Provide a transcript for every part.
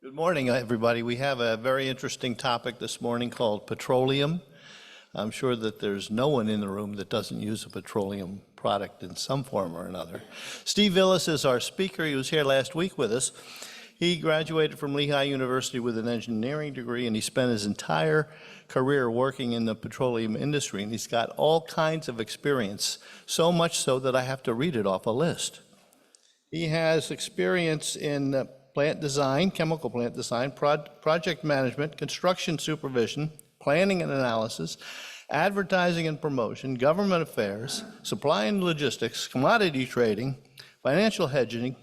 Good morning, everybody. We have a very interesting topic this morning called petroleum. I'm sure that there's no one in the room that doesn't use a petroleum product in some form or another. Steve Villas is our speaker. He was here last week with us. He graduated from Lehigh University with an engineering degree, and he spent his entire career working in the petroleum industry, and he's got all kinds of experience, so much so that I have to read it off a list. He has experience in plant design, chemical plant design, project management, construction supervision, planning and analysis, advertising and promotion, government affairs, supply and logistics, commodity trading, financial hedging,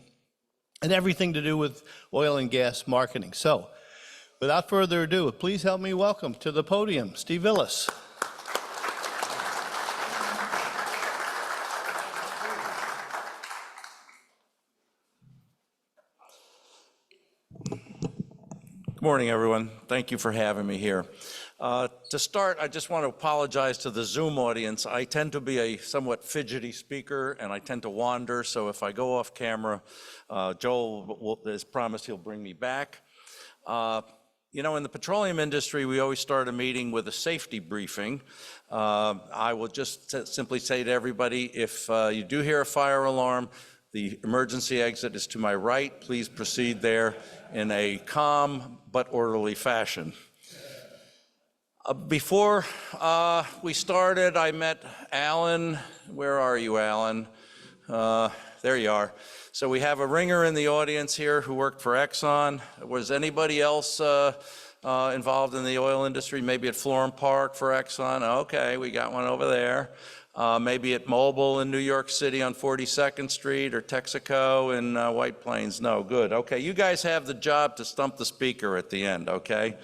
and everything to do with oil and gas marketing. So, without further ado, please help me welcome to the podium Steve Villas. Good morning, everyone. Thank you for having me here. To start, I just want to apologize to the Zoom audience. I tend to be a somewhat fidgety speaker, and I tend to wander, so if I go off camera, Joel has promised he'll bring me back. You know, in the petroleum industry, we always start a meeting with a safety briefing. I will just simply say to everybody, if you do hear a fire alarm, the emergency exit is to my right. Please proceed there in a calm but orderly fashion. Before we started, I met Alan. Where are you, Alan? There you are. So we have a ringer in the audience here who worked for Exxon. Was anybody else involved in the oil industry? Maybe at Florham Park for Exxon? Okay, we got one over there. Maybe at Mobil in New York City on 42nd Street, or Texaco in White Plains. No, good. Okay, you guys have the job to stump the speaker at the end, okay?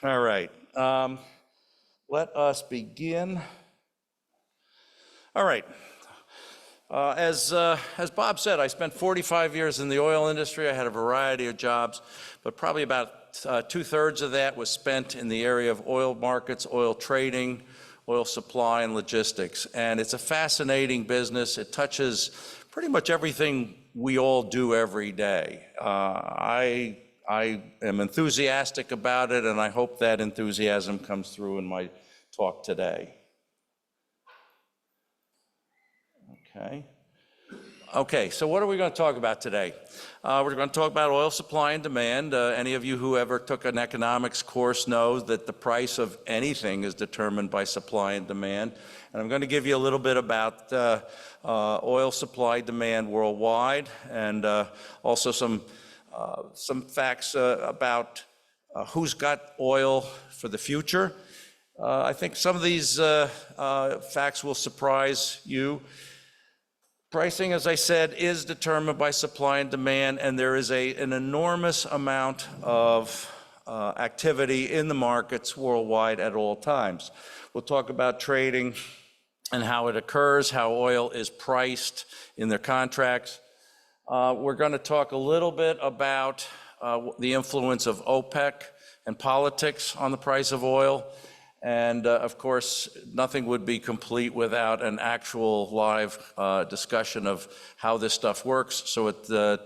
All right, let us begin. All right, as Bob said, I spent 45 years in the oil industry. I had a variety of jobs, but probably about 2/3 of that was spent in the area of oil markets, oil trading, oil supply and logistics. And it's a fascinating business. It touches pretty much everything we all do every day. I am enthusiastic about it, and I hope that enthusiasm comes through in my talk today. Okay, so what are we going to talk about today? We're going to talk about oil supply and demand. Any of you who ever took an economics course knows that the price of anything is determined by supply and demand. And I'm going to give you a little bit about oil supply demand worldwide, and also some facts about who's got oil for the future. I think some of these facts will surprise you. Pricing, as I said, is determined by supply and demand, and there is an enormous amount of activity in the markets worldwide at all times. We'll talk about trading and how it occurs, how oil is priced in their contracts. We're going to talk a little bit about the influence of OPEC and politics on the price of oil. And of course, nothing would be complete without an actual live discussion of how this stuff works. So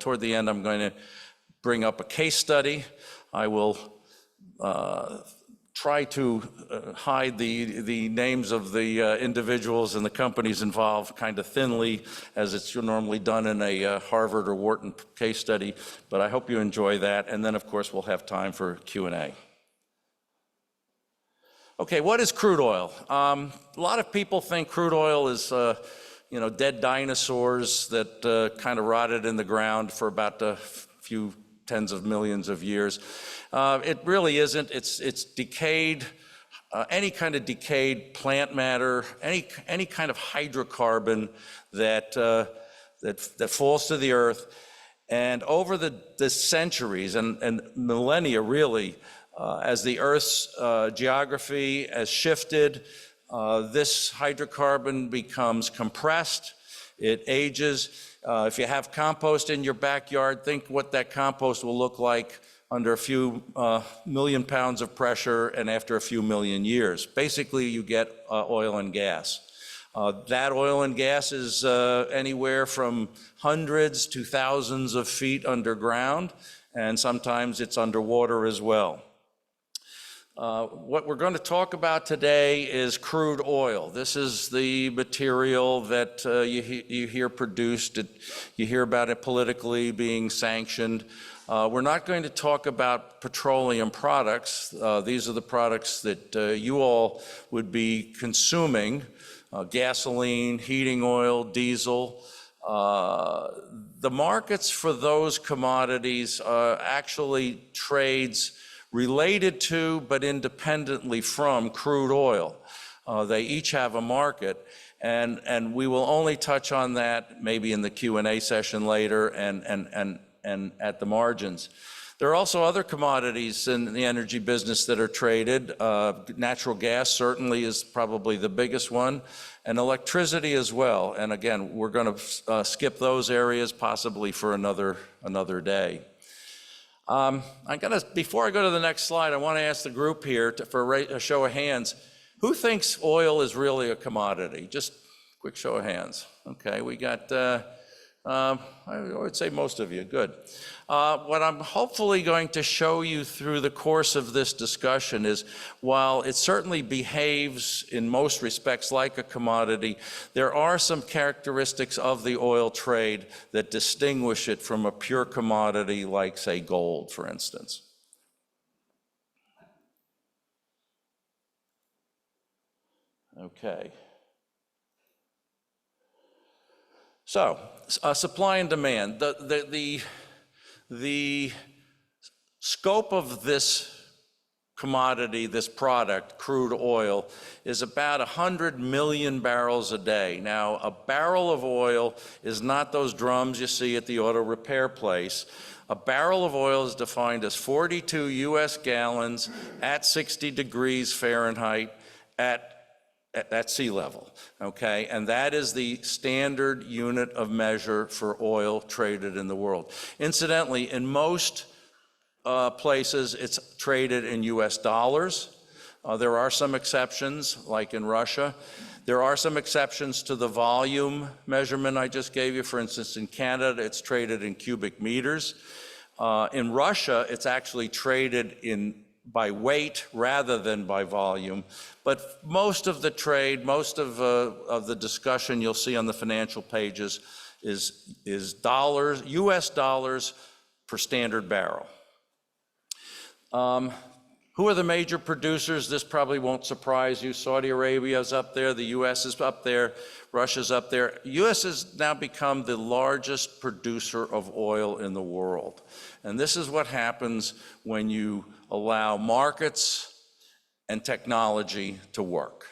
toward the end, I'm going to bring up a case study. I will try to hide the names of the individuals and the companies involved kind of thinly, as it's normally done in a Harvard or Wharton case study. But I hope you enjoy that. And then, of course, we'll have time for Q&A. Okay, what is crude oil? A lot of people think crude oil is, you know, dead dinosaurs that kind of rotted in the ground for about a few tens of millions of years. It really isn't. It's decayed, any kind of decayed plant matter, any kind of hydrocarbon that falls to the earth. And over the centuries and millennia, really, as the Earth's geography has shifted, this hydrocarbon becomes compressed, it ages. If you have compost in your backyard, think what that compost will look like under a few million pounds of pressure and after a few million years. Basically, you get oil and gas. That oil and gas is anywhere from hundreds to thousands of feet underground. and sometimes it's underwater as well. What we're going to talk about today is crude oil. This is the material that you hear produced. You hear about it politically being sanctioned. We're not going to talk about petroleum products. These are the products that you all would be consuming, gasoline, heating oil, diesel. The markets for those commodities actually trades related to but independently from crude oil. They each have a market, and we will only touch on that maybe in the Q&A session later and at the margins. There are also other commodities in the energy business that are traded. Natural gas certainly is probably the biggest one, and electricity as well. And again, we're going to skip those areas possibly for another day. Before I go to the next slide, I want to ask the group here for a show of hands. Who thinks oil is really a commodity? Just quick show of hands. Okay, we got, I would say most of you, good. What I'm hopefully going to show you through the course of this discussion is, while it certainly behaves in most respects like a commodity, there are some characteristics of the oil trade that distinguish it from a pure commodity like, say, gold, for instance. Okay. So, supply and demand. The scope of this commodity, this product, crude oil, is about 100 million barrels a day. Now, a barrel of oil is not those drums you see at the auto repair place. A barrel of oil is defined as 42 US gallons at 60 degrees Fahrenheit at sea level, okay? And that is the standard unit of measure for oil traded in the world. Incidentally, in most places, it's traded in US dollars. There are some exceptions, like in Russia. There are some exceptions to the volume measurement I just gave you. For instance, in Canada, it's traded in cubic meters. In Russia, it's actually traded by weight rather than by volume. But most of the trade, most of the discussion you'll see on the financial pages is dollars, US dollars per standard barrel. Who are the major producers? This probably won't surprise you. Saudi Arabia is up there, the US is up there, Russia's up there. US has now become the largest producer of oil in the world. And this is what happens when you allow markets and technology to work.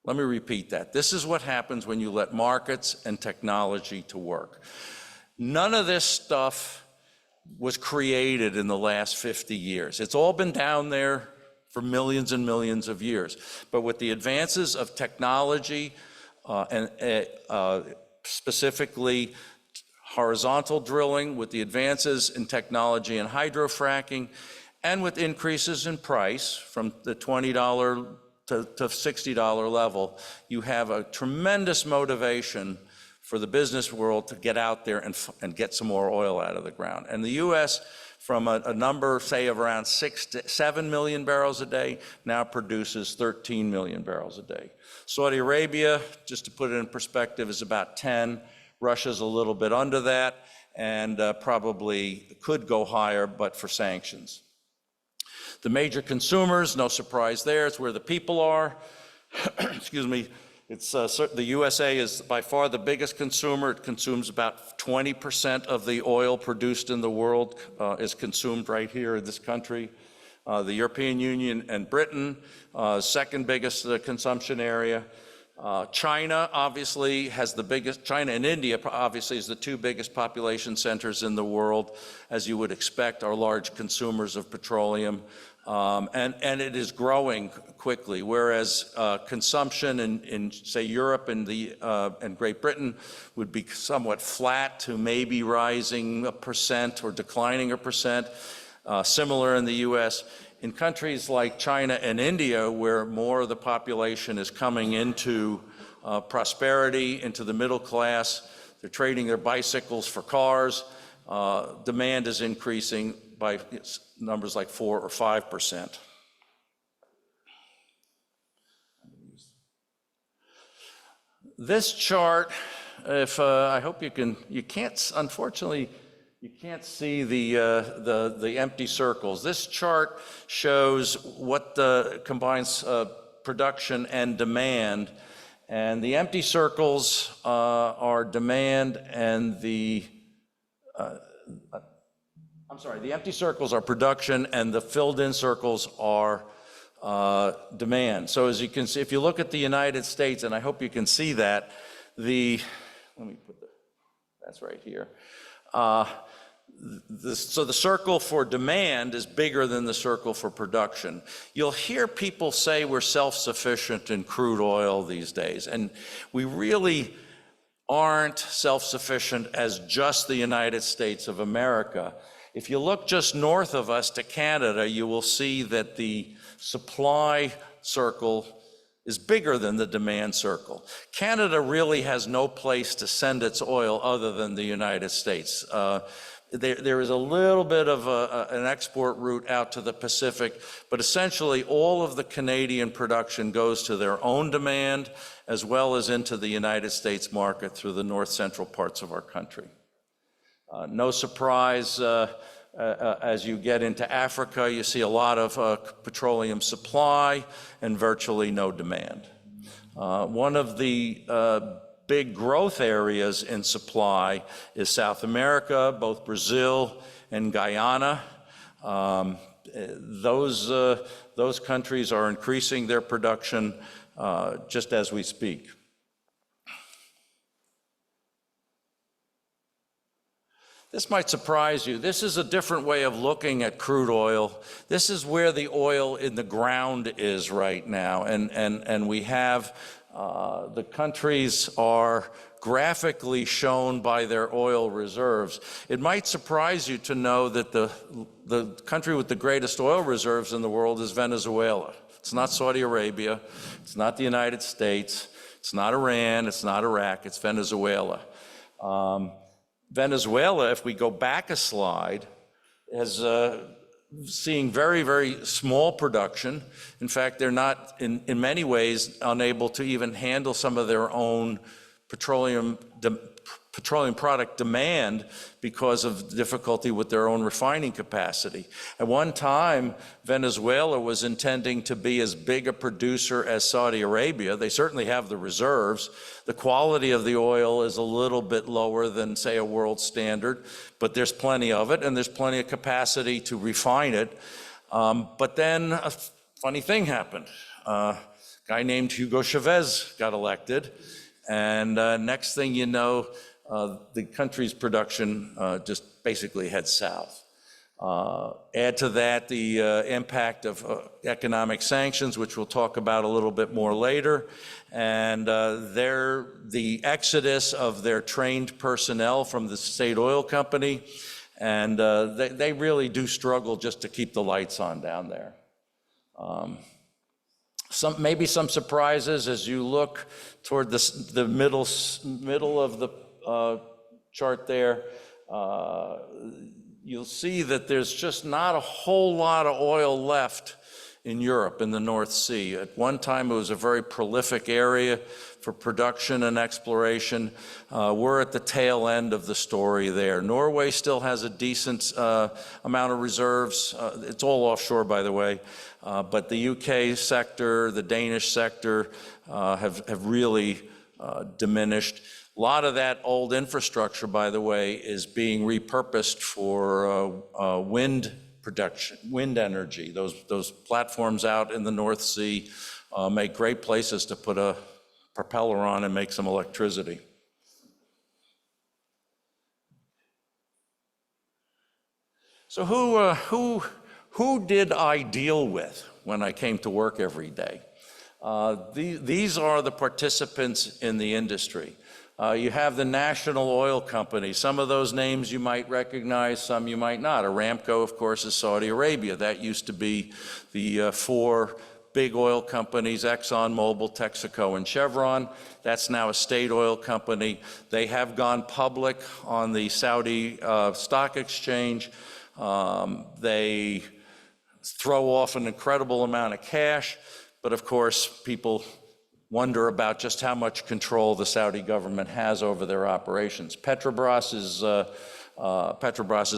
Let me repeat that. This is what happens when you let markets and technology to work. None of this stuff was created in the last 50 years. It's all been down there for millions and millions of years. But with the advances of technology, specifically horizontal drilling, with the advances in technology and hydrofracking, and with increases in price from the $20 to $60 level, you have a tremendous motivation for the business world to get out there and get some more oil out of the ground. And the US, from a number, say, of around 6 to 7 million barrels a day, now produces 13 million barrels a day. Saudi Arabia, just to put it in perspective, is about 10. Russia's a little bit under that, and probably could go higher, but for sanctions. The major consumers, no surprise there, it's where the people are. Excuse me. It's the USA is by far the biggest consumer. It consumes about 20% of the oil produced in the world is consumed right here in this country. The European Union and Britain, second biggest consumption area. China obviously has the biggest, China and India obviously is the two biggest population centers in the world, as you would expect, are large consumers of petroleum. And it is growing quickly, whereas consumption in say, Europe and Great Britain would be somewhat flat to maybe rising 1% or declining 1%, similar in the US. In countries like China and India, where more of the population is coming into prosperity, into the middle class, they're trading their bicycles for cars, demand is increasing by numbers like 4 or 5%. This chart, I hope you can't, unfortunately, you can't see the empty circles. This chart shows what combines production and demand, and the empty circles are demand, and the empty circles are production, and the filled-in circles are demand. So as you can see, if you look at the United States, and I hope you can see that, let me put that's right here. So the circle for demand is bigger than the circle for production. You'll hear people say we're self-sufficient in crude oil these days, and we really aren't self-sufficient as just the United States of America. If you look just north of us to Canada, you will see that the supply circle is bigger than the demand circle. Canada really has no place to send its oil other than the United States. There is a little bit of an export route out to the Pacific, but essentially all of the Canadian production goes to their own demand as well as into the United States market through the north central parts of our country. No surprise, as you get into Africa, you see a lot of petroleum supply and virtually no demand. One of the big growth areas in supply is South America, both Brazil and Guyana. Those countries are increasing their production just as we speak. This might surprise you. This is a different way of looking at crude oil. This is where the oil in the ground is right now. And we have the countries are graphically shown by their oil reserves. It might surprise you to know that the country with the greatest oil reserves in the world is Venezuela. It's not Saudi Arabia. It's not the United States. It's not Iran. It's not Iraq. It's Venezuela. Venezuela, if we go back a slide, is seeing very, very small production. In fact, they're not, in many ways, unable to even handle some of their own petroleum product demand because of difficulty with their own refining capacity. At one time, Venezuela was intending to be as big a producer as Saudi Arabia. They certainly have the reserves. The quality of the oil is a little bit lower than, say, a world standard, but there's plenty of it, and there's plenty of capacity to refine it. But then a funny thing happened. A guy named Hugo Chavez got elected, and next thing you know, the country's production just basically heads south. Add to that the impact of economic sanctions, which we'll talk about a little bit more later, and the exodus of their trained personnel from the state oil company, and they really do struggle just to keep the lights on down there. Maybe some surprises as you look toward the middle of the chart there. You'll see that there's just not a whole lot of oil left in Europe, in the North Sea. At one time, it was a very prolific area for production and exploration. We're at the tail end of the story there. Norway still has a decent amount of reserves. It's all offshore, by the way. But the UK sector, the Danish sector have really diminished. A lot of that old infrastructure, by the way, is being repurposed for wind production, wind energy. Those platforms out in the North Sea make great places to put a propeller on and make some electricity. So who did I deal with when I came to work every day? These are the participants in the industry. You have the national oil companies. Some of those names you might recognize, some you might not. Aramco, of course, is Saudi Arabia. That used to be the four big oil companies, Exxon, Mobil, Texaco, and Chevron. That's now a state oil company. They have gone public on the Saudi stock exchange. They throw off an incredible amount of cash, but of course, people wonder about just how much control the Saudi government has over their operations. Petrobras is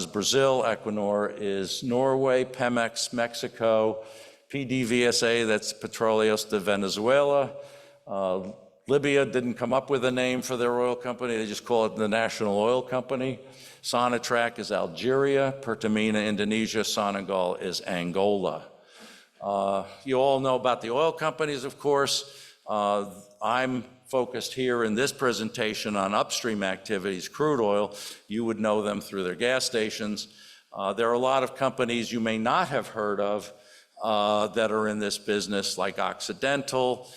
Brazil, Equinor is Norway, Pemex, Mexico, PDVSA, that's Petroleum de Venezuela. Libya didn't come up with a name for their oil company, they just call it the National Oil Company. Sonatrach is Algeria, Pertamina, Indonesia, Senegal is Angola. You all know about the oil companies, of course. I'm focused here in this presentation on upstream activities, crude oil. You would know them through their gas stations. There are a lot of companies you may not have heard of that are in this business, like Occidental.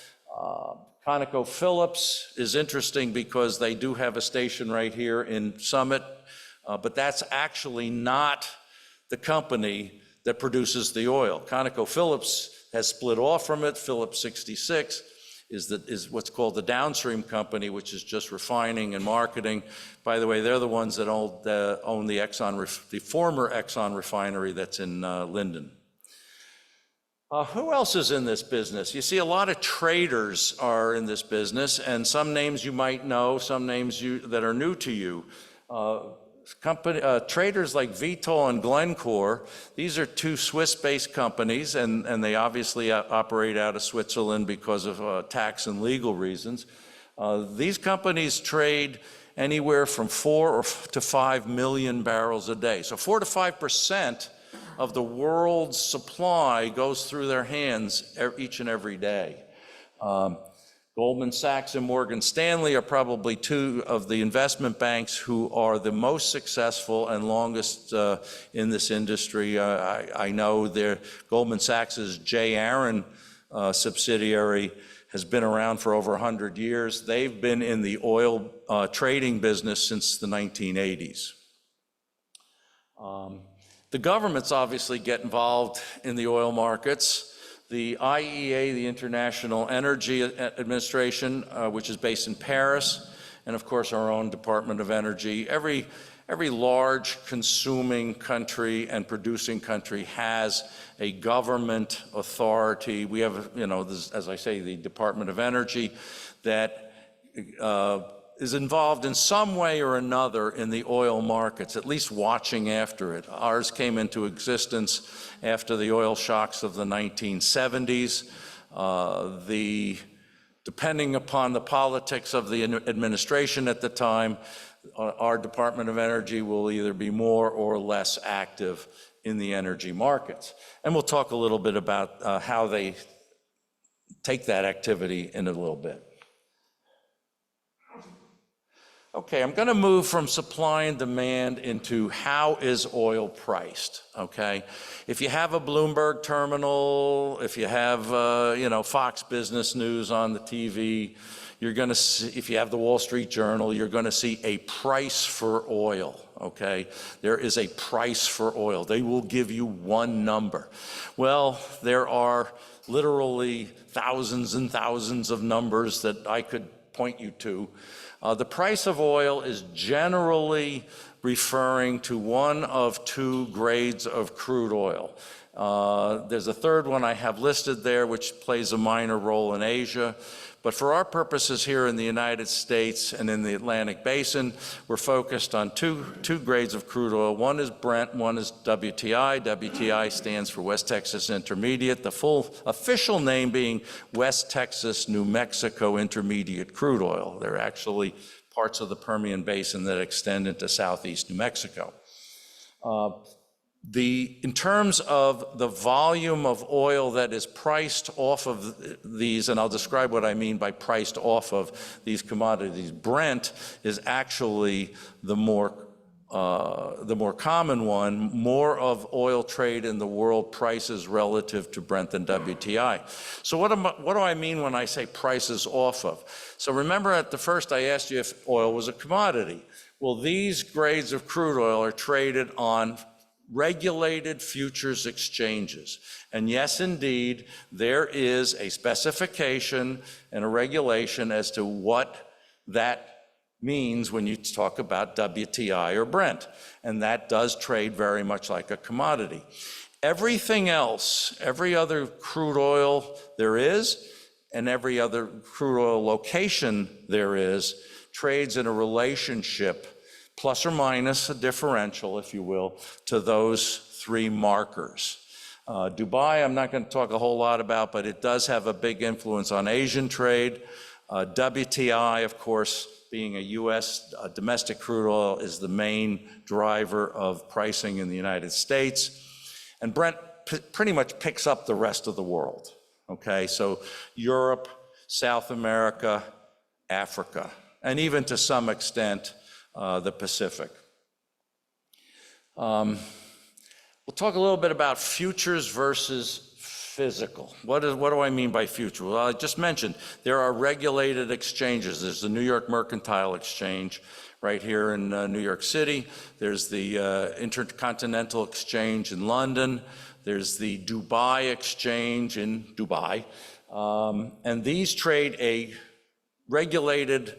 ConocoPhillips is interesting because they do have a station right here in Summit, but that's actually not the company that produces the oil. ConocoPhillips has split off from it. Phillips 66 is what's called the downstream company, which is just refining and marketing. By the way, they're the ones that own the former Exxon refinery that's in Linden. Who else is in this business? You see a lot of traders are in this business, and some names you might know, some names that are new to you. Traders like Vitol and Glencore, these are two Swiss-based companies, and they obviously operate out of Switzerland because of tax and legal reasons. These companies trade anywhere from 4 to 5 million barrels a day. So 4 to 5% of the world's supply goes through their hands each and every day. Goldman Sachs and Morgan Stanley are probably two of the investment banks who are the most successful and longest in this industry. I know Goldman Sachs's J. Aron subsidiary has been around for over 100 years. They've been in the oil trading business since the 1980s. The governments obviously get involved in the oil markets. The IEA, the International Energy Administration, which is based in Paris, and of course our own Department of Energy. Every large consuming country and producing country has a government authority. We have, as I say, the Department of Energy that is involved in some way or another in the oil markets, at least watching after it. Ours came into existence after the oil shocks of the 1970s. Depending upon the politics of the administration at the time, our Department of Energy will either be more or less active in the energy markets. And we'll talk a little bit about how they take that activity in a little bit. Okay, I'm going to move from supply and demand into how is oil priced, okay? If you have a Bloomberg terminal, if you have, Fox Business News on the TV, you're going to see, if you have the Wall Street Journal, you're going to see a price for oil, okay? There is a price for oil. They will give you one number. Well, there are literally thousands and thousands of numbers that I could point you to. The price of oil is generally referring to one of two grades of crude oil. There's a third one I have listed there, which plays a minor role in Asia. But for our purposes here in the United States and in the Atlantic Basin, we're focused on two grades of crude oil. One is Brent, one is WTI. WTI stands for West Texas Intermediate, the full official name being West Texas, New Mexico Intermediate Crude Oil. There are actually parts of the Permian Basin that extend into southeast New Mexico. In terms of the volume of oil that is priced off of these, and I'll describe what I mean by priced off of these commodities, Brent is actually the more common one. More of oil trade in the world prices relative to Brent than WTI. So what do I mean when I say prices off of? So remember at the first I asked you if oil was a commodity. Well, these grades of crude oil are traded on regulated futures exchanges. And yes, indeed, there is a specification and a regulation as to what that means when you talk about WTI or Brent. And that does trade very much like a commodity. Everything else, every other crude oil there is, and every other crude oil location there is, trades in a relationship, plus or minus a differential, if you will, to those three markers. Dubai, I'm not going to talk a whole lot about, but it does have a big influence on Asian trade. WTI, of course, being a U.S. Domestic crude oil, is the main driver of pricing in the United States. And Brent pretty much picks up the rest of the world, okay? So Europe, South America, Africa, and even to some extent, the Pacific. We'll talk a little bit about futures versus physical. What do I mean by future? Well, I just mentioned there are regulated exchanges. There's the New York Mercantile Exchange right here in New York City. There's the Intercontinental Exchange in London. There's the Dubai Exchange in Dubai. And these trade a regulated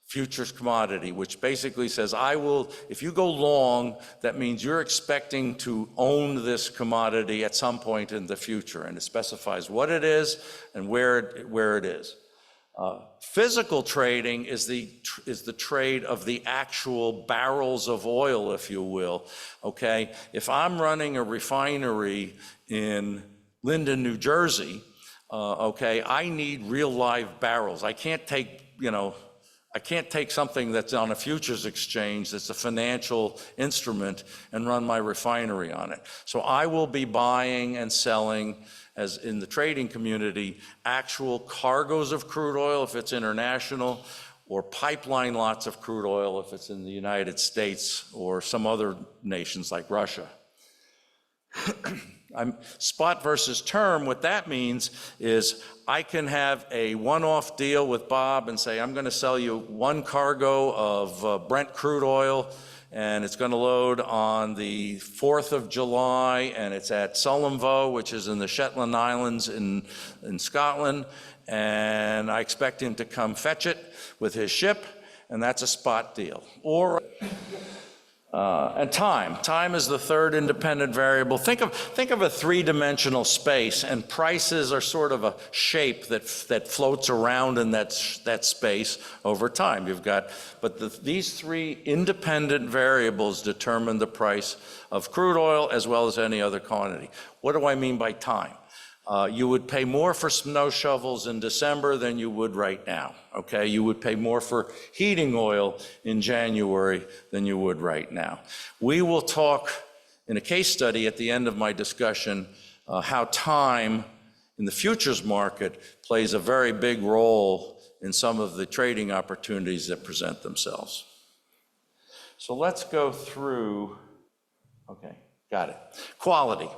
futures commodity, which basically says, if you go long, that means you're expecting to own this commodity at some point in the future, and it specifies what it is and where it is. Physical trading is the trade of the actual barrels of oil, if you will, okay? If I'm running a refinery in Linden, New Jersey, okay, I need real live barrels. I can't take something that's on a futures exchange that's a financial instrument and run my refinery on it. So I will be buying and selling, as in the trading community, actual cargoes of crude oil if it's international, or pipeline lots of crude oil if it's in the United States or some other nations like Russia. Spot versus term, what that means is I can have a one-off deal with Bob and say, I'm going to sell you one cargo of Brent crude oil, and it's going to load on the 4th of July, and it's at Sullomvo, which is in the Shetland Islands in Scotland, and I expect him to come fetch it with his ship, and that's a spot deal. Or and time. Time is the third independent variable. Think of a three-dimensional space, and prices are sort of a shape that floats around in that space over time. These three independent variables determine the price of crude oil as well as any other quantity. What do I mean by time? You would pay more for snow shovels in December than you would right now, okay? You would pay more for heating oil in January than you would right now. We will talk in a case study at the end of my discussion how time in the futures market plays a very big role in some of the trading opportunities that present themselves. So let's go through, okay, got it. Quality.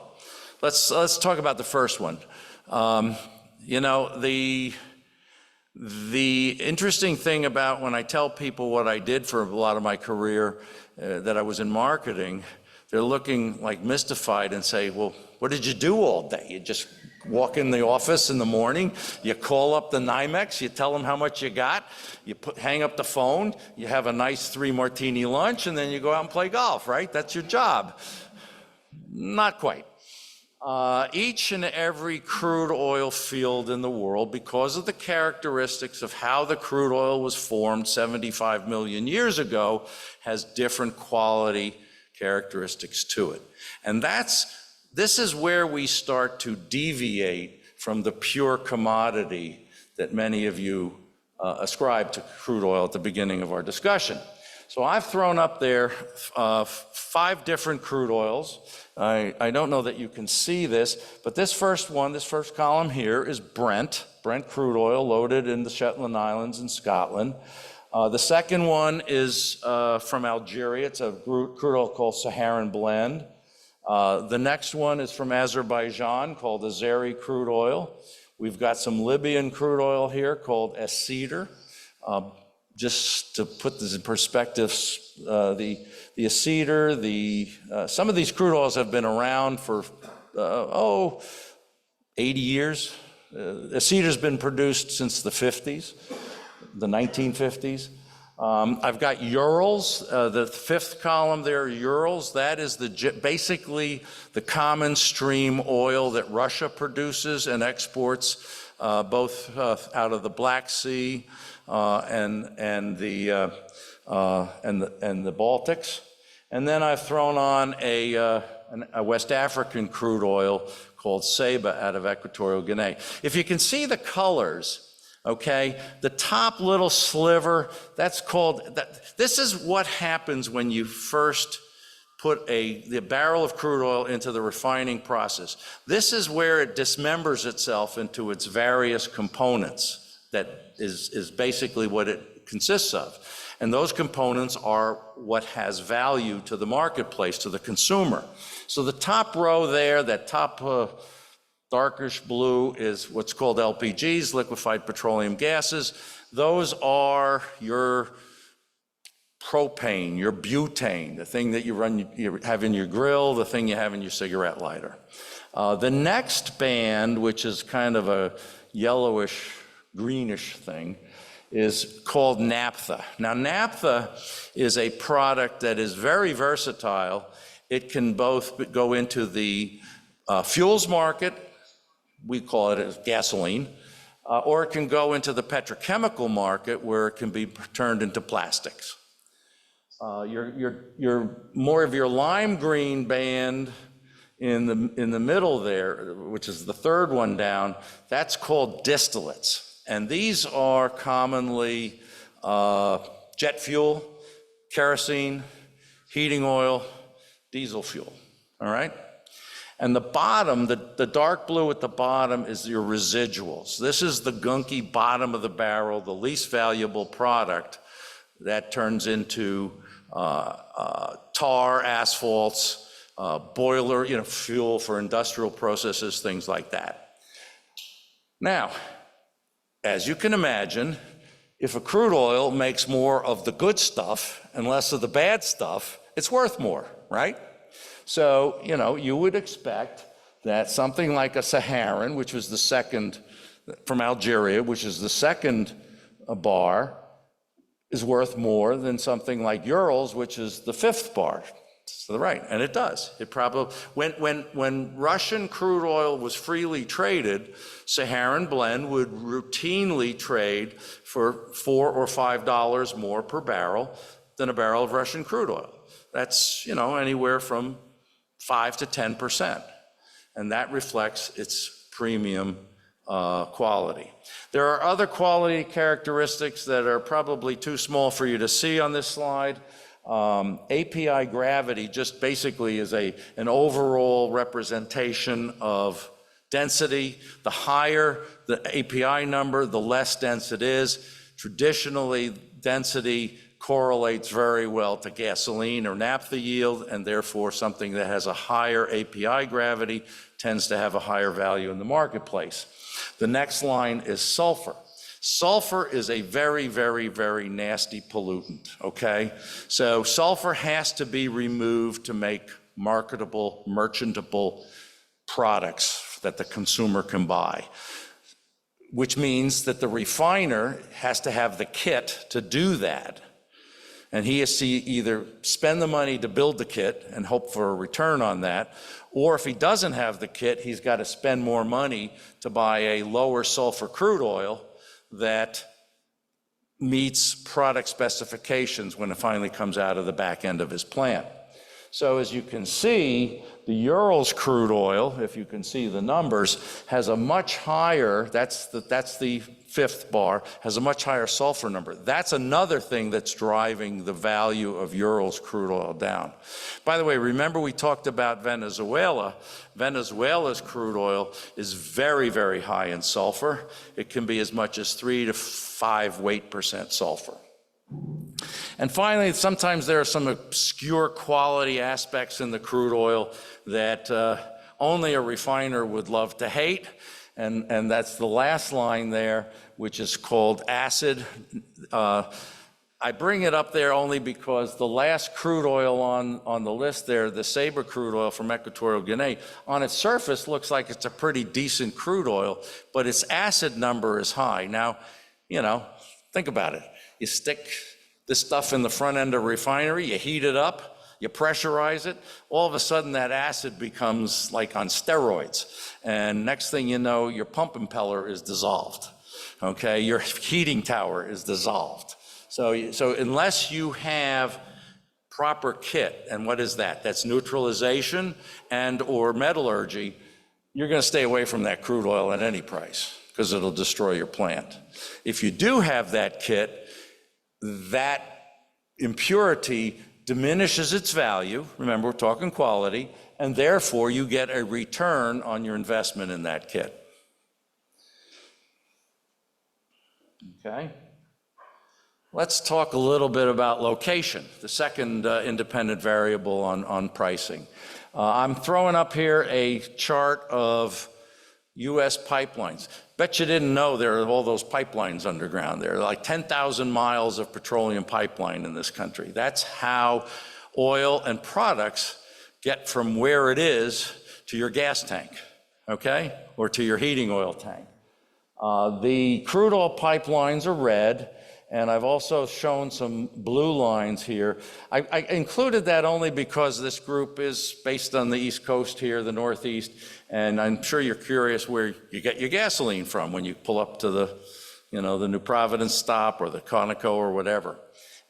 Let's talk about the first one. You know, the interesting thing about when I tell people what I did for a lot of my career, that I was in marketing, they're looking like mystified and say, well, what did you do all day? You just walk in the office in the morning, you call up the NYMEX, you tell them how much you got, you hang up the phone, you have a nice 3-martini lunch, and then you go out and play golf, right? That's your job. Not quite. Each and every crude oil field in the world, because of the characteristics of how the crude oil was formed 75 million years ago, has different quality characteristics to it. And this is where we start to deviate from the pure commodity that many of you ascribe to crude oil at the beginning of our discussion. So I've thrown up there 5 different crude oils. I don't know that you can see this, but this first column here is Brent crude oil loaded in the Shetland Islands in Scotland. The second one is from Algeria. It's a crude oil called Saharan Blend. The next one is from Azerbaijan called Azeri crude oil. We've got some Libyan crude oil here called Esseter. just to put this in perspective, the aceter, some of these crude oils have been around for, 80 years. Aceter's been produced since the 50s, the 1950s. I've got Urals, the fifth column there, Urals. That is basically the common stream oil that Russia produces and exports, both out of the Black Sea and the Baltics. And then I've thrown on a West African crude oil called Saba out of Equatorial Guinea. If you can see the colors, okay, the top little sliver, this is what happens when you first put the barrel of crude oil into the refining process. This is where it dismembers itself into its various components. That is basically what it consists of. And those components are what has value to the marketplace, to the consumer. So the top row there, that top darkish blue, is what's called LPGs, liquefied petroleum gases. Those are your propane, your butane, the thing that you have in your grill, the thing you have in your cigarette lighter. The next band, which is kind of a yellowish, greenish thing, is called naphtha. Now, naphtha is a product that is very versatile. It can both go into the fuels market, we call it as gasoline, or it can go into the petrochemical market where it can be turned into plastics. Your more of your lime green band in the middle there, which is the third one down, that's called distillates. And these are commonly jet fuel, kerosene, heating oil, diesel fuel, all right? And the bottom, the dark blue at the bottom is your residuals. This is the gunky bottom of the barrel, the least valuable product that turns into tar, asphalts, boiler, fuel for industrial processes, things like that. Now, as you can imagine, if a crude oil makes more of the good stuff and less of the bad stuff, it's worth more, right? So, you would expect that something like a Saharan, which was the second, from Algeria, which is the second bar, is worth more than something like Urals, which is the fifth bar. To the right, and it does. It probably, when Russian crude oil was freely traded, Saharan blend would routinely trade for $4 or $5 more per barrel than a barrel of Russian crude oil. That's, anywhere from 5 to 10%, and that reflects its premium quality. There are other quality characteristics that are probably too small for you to see on this slide. API gravity just basically is an overall representation of density. The higher the API number, the less dense it is. Traditionally, density correlates very well to gasoline or naphtha yield, and therefore something that has a higher API gravity tends to have a higher value in the marketplace. The next line is sulfur. Sulfur is a very, very, very nasty pollutant, okay? So sulfur has to be removed to make marketable, merchantable products that the consumer can buy, which means that the refiner has to have the kit to do that. And he has to either spend the money to build the kit and hope for a return on that, or if he doesn't have the kit, he's got to spend more money to buy a lower sulfur crude oil that meets product specifications when it finally comes out of the back end of his plant. So as you can see, the Urals crude oil, if you can see the numbers, has a much higher, that's the fifth bar, has a much higher sulfur number. That's another thing that's driving the value of Urals crude oil down. By the way, remember we talked about Venezuela. Venezuela's crude oil is very, very high in sulfur. It can be as much as 3 to 5 weight% sulfur. And finally, sometimes there are some obscure quality aspects in the crude oil that only a refiner would love to hate. And that's the last line there, which is called acid. I bring it up there only because the last crude oil on the list there, the Sabre crude oil from Equatorial Guinea, on its surface looks like it's a pretty decent crude oil, but its acid number is high. Now, think about it. You stick this stuff in the front end of a refinery, you heat it up, you pressurize it, all of a sudden that acid becomes like on steroids. And next thing you know, your pump impeller is dissolved, okay? Your heating tower is dissolved. So unless you have proper kit, and what is that? That's neutralization and or metallurgy, you're gonna stay away from that crude oil at any price because it'll destroy your plant. If you do have that kit, that impurity diminishes its value, remember we're talking quality, and therefore you get a return on your investment in that kit. Okay? Let's talk a little bit about location, the second independent variable on pricing. I'm throwing up here a chart of US pipelines. Bet you didn't know there are all those pipelines underground. There are like 10,000 miles of petroleum pipeline in this country. That's how oil and products get from where it is to your gas tank, okay? Or to your heating oil tank. The crude oil pipelines are red, and I've also shown some blue lines here. I included that only because this group is based on the East Coast here, the Northeast, and I'm sure you're curious where you get your gasoline from when you pull up to the New Providence stop or the Conoco or whatever.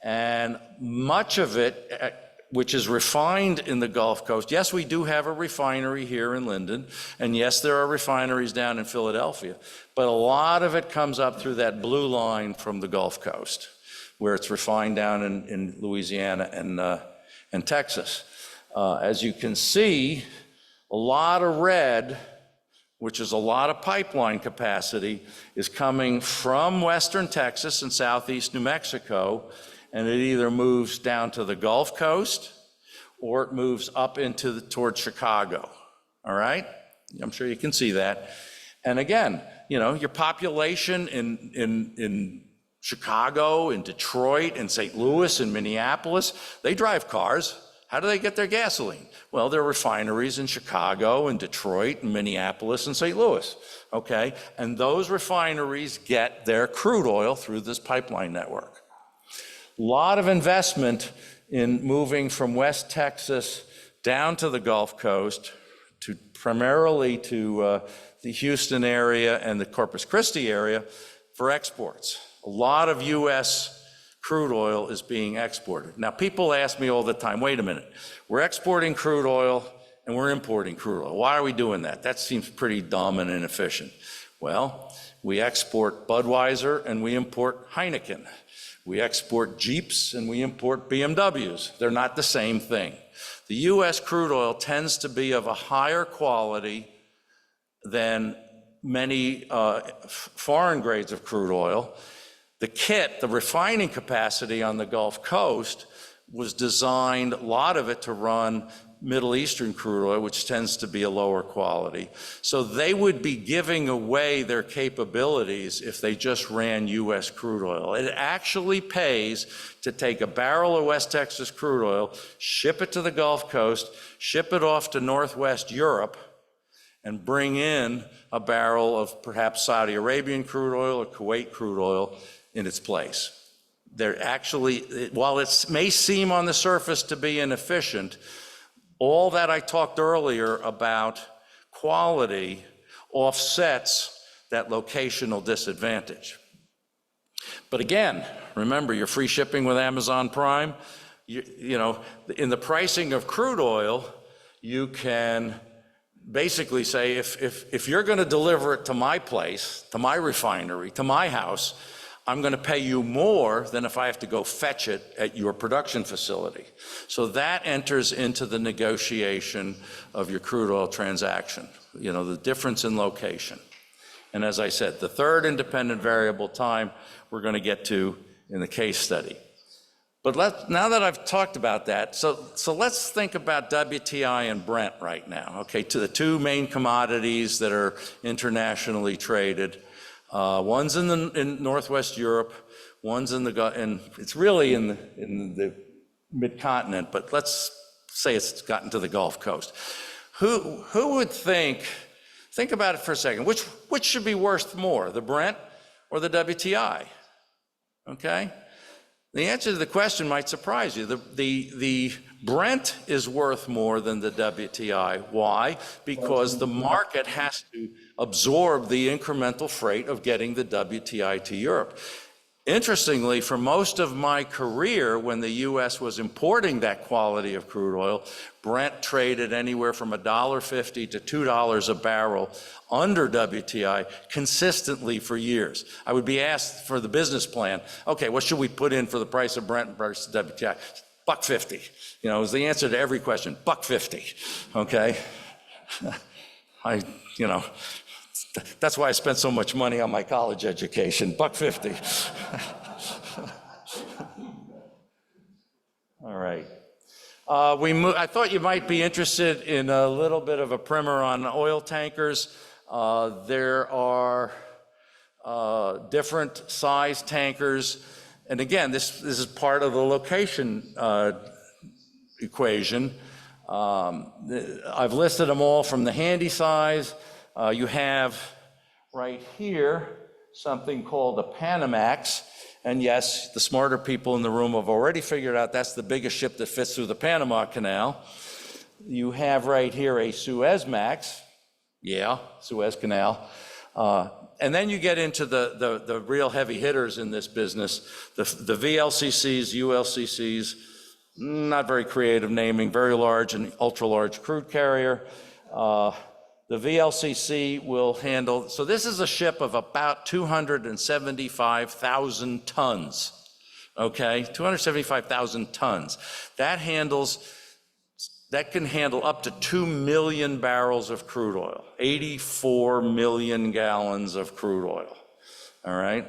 And much of it, which is refined in the Gulf Coast, yes, we do have a refinery here in Linden, and yes, there are refineries down in Philadelphia, but a lot of it comes up through that blue line from the Gulf Coast, where it's refined down in Louisiana and Texas. As you can see, a lot of red, which is a lot of pipeline capacity, is coming from western Texas and southeast New Mexico, and it either moves down to the Gulf Coast or it moves up towards Chicago, all right? I'm sure you can see that. And again, your population in Chicago, in Detroit, in St. Louis, in Minneapolis, they drive cars. How do they get their gasoline? Well, there are refineries in Chicago and Detroit and Minneapolis and St. Louis, okay? And those refineries get their crude oil through this pipeline network. A lot of investment in moving from West Texas down to the Gulf Coast, primarily to the Houston area and the Corpus Christi area for exports. A lot of US crude oil is being exported. Now, people ask me all the time, wait a minute, we're exporting crude oil and we're importing crude oil. Why are we doing that? That seems pretty dumb and inefficient. Well, we export Budweiser and we import Heineken. We export Jeeps and we import BMWs. They're not the same thing. The US crude oil tends to be of a higher quality than many foreign grades of crude oil. The kit, the refining capacity on the Gulf Coast was designed, a lot of it, to run Middle Eastern crude oil, which tends to be a lower quality. So they would be giving away their capabilities if they just ran US crude oil. It actually pays to take a barrel of West Texas crude oil, ship it to the Gulf Coast, ship it off to Northwest Europe, and bring in a barrel of perhaps Saudi Arabian crude oil or Kuwait crude oil in its place. They're actually, while it may seem on the surface to be inefficient, all that I talked earlier about quality offsets that locational disadvantage. But again, remember, you're free shipping with Amazon Prime. You know, in the pricing of crude oil, you can basically say, if you're going to deliver it to my place, to my refinery, to my house, I'm going to pay you more than if I have to go fetch it at your production facility. So that enters into the negotiation of your crude oil transaction, you know, the difference in location. And as I said, the third independent variable, time, we're going to get to in the case study. But now that I've talked about that, so let's think about WTI and Brent right now, okay, to the two main commodities that are internationally traded. One's in Northwest Europe, One's and it's really in the mid-continent, but let's say it's gotten to the Gulf Coast. Who would think about it for a second, which should be worth more, the Brent or the WTI? Okay? The answer to the question might surprise you. The Brent is worth more than the WTI. Why? Because the market has to absorb the incremental freight of getting the WTI to Europe. Interestingly, for most of my career, when the U.S. was importing that quality of crude oil, Brent traded anywhere from $1.50 to $2 a barrel under WTI consistently for years. I would be asked for the business plan, okay, what should we put in for the price of Brent versus WTI? $1.50. You know, is the answer to every question, $1.50, okay? That's why I spent so much money on my college education, $1.50. All right. I thought you might be interested in a little bit of a primer on oil tankers. There are different size tankers. And again, this is part of the location equation. I've listed them all from the handy size. You have right here something called a Panamax. And yes, the smarter people in the room have already figured out that's the biggest ship that fits through the Panama Canal. You have right here a Suezmax. Yeah, Suez Canal. And then you get into the real heavy hitters in this business, the VLCCs, ULCCs, not very creative naming, very large and ultra-large crude carrier. The VLCC will handle, so this is a ship of about 275,000 tons, okay? 275,000 tons. That can handle up to 2 million barrels of crude oil, 84 million gallons of crude oil, all right?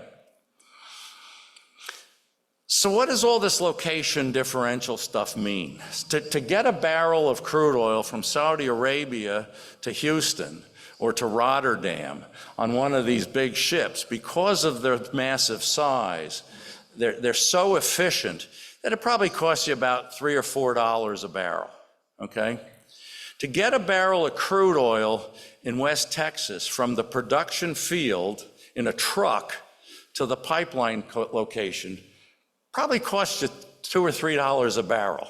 So what does all this location differential stuff mean? To get a barrel of crude oil from Saudi Arabia to Houston or to Rotterdam on one of these big ships, because of their massive size, they're so efficient that it probably costs you about $3 or $4 a barrel, okay? To get a barrel of crude oil in West Texas from the production field in a truck to the pipeline location probably costs you $2 or $3 a barrel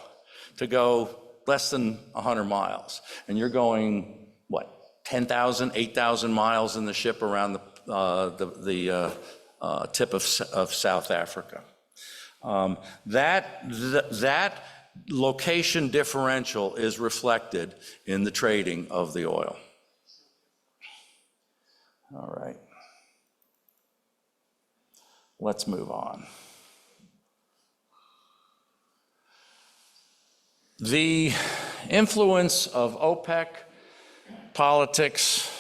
to go less than 100 miles. And you're going, what, 10,000, 8,000 miles in the ship around the tip of South Africa. That location differential is reflected in the trading of the oil. All right. Let's move on. The influence of OPEC, politics,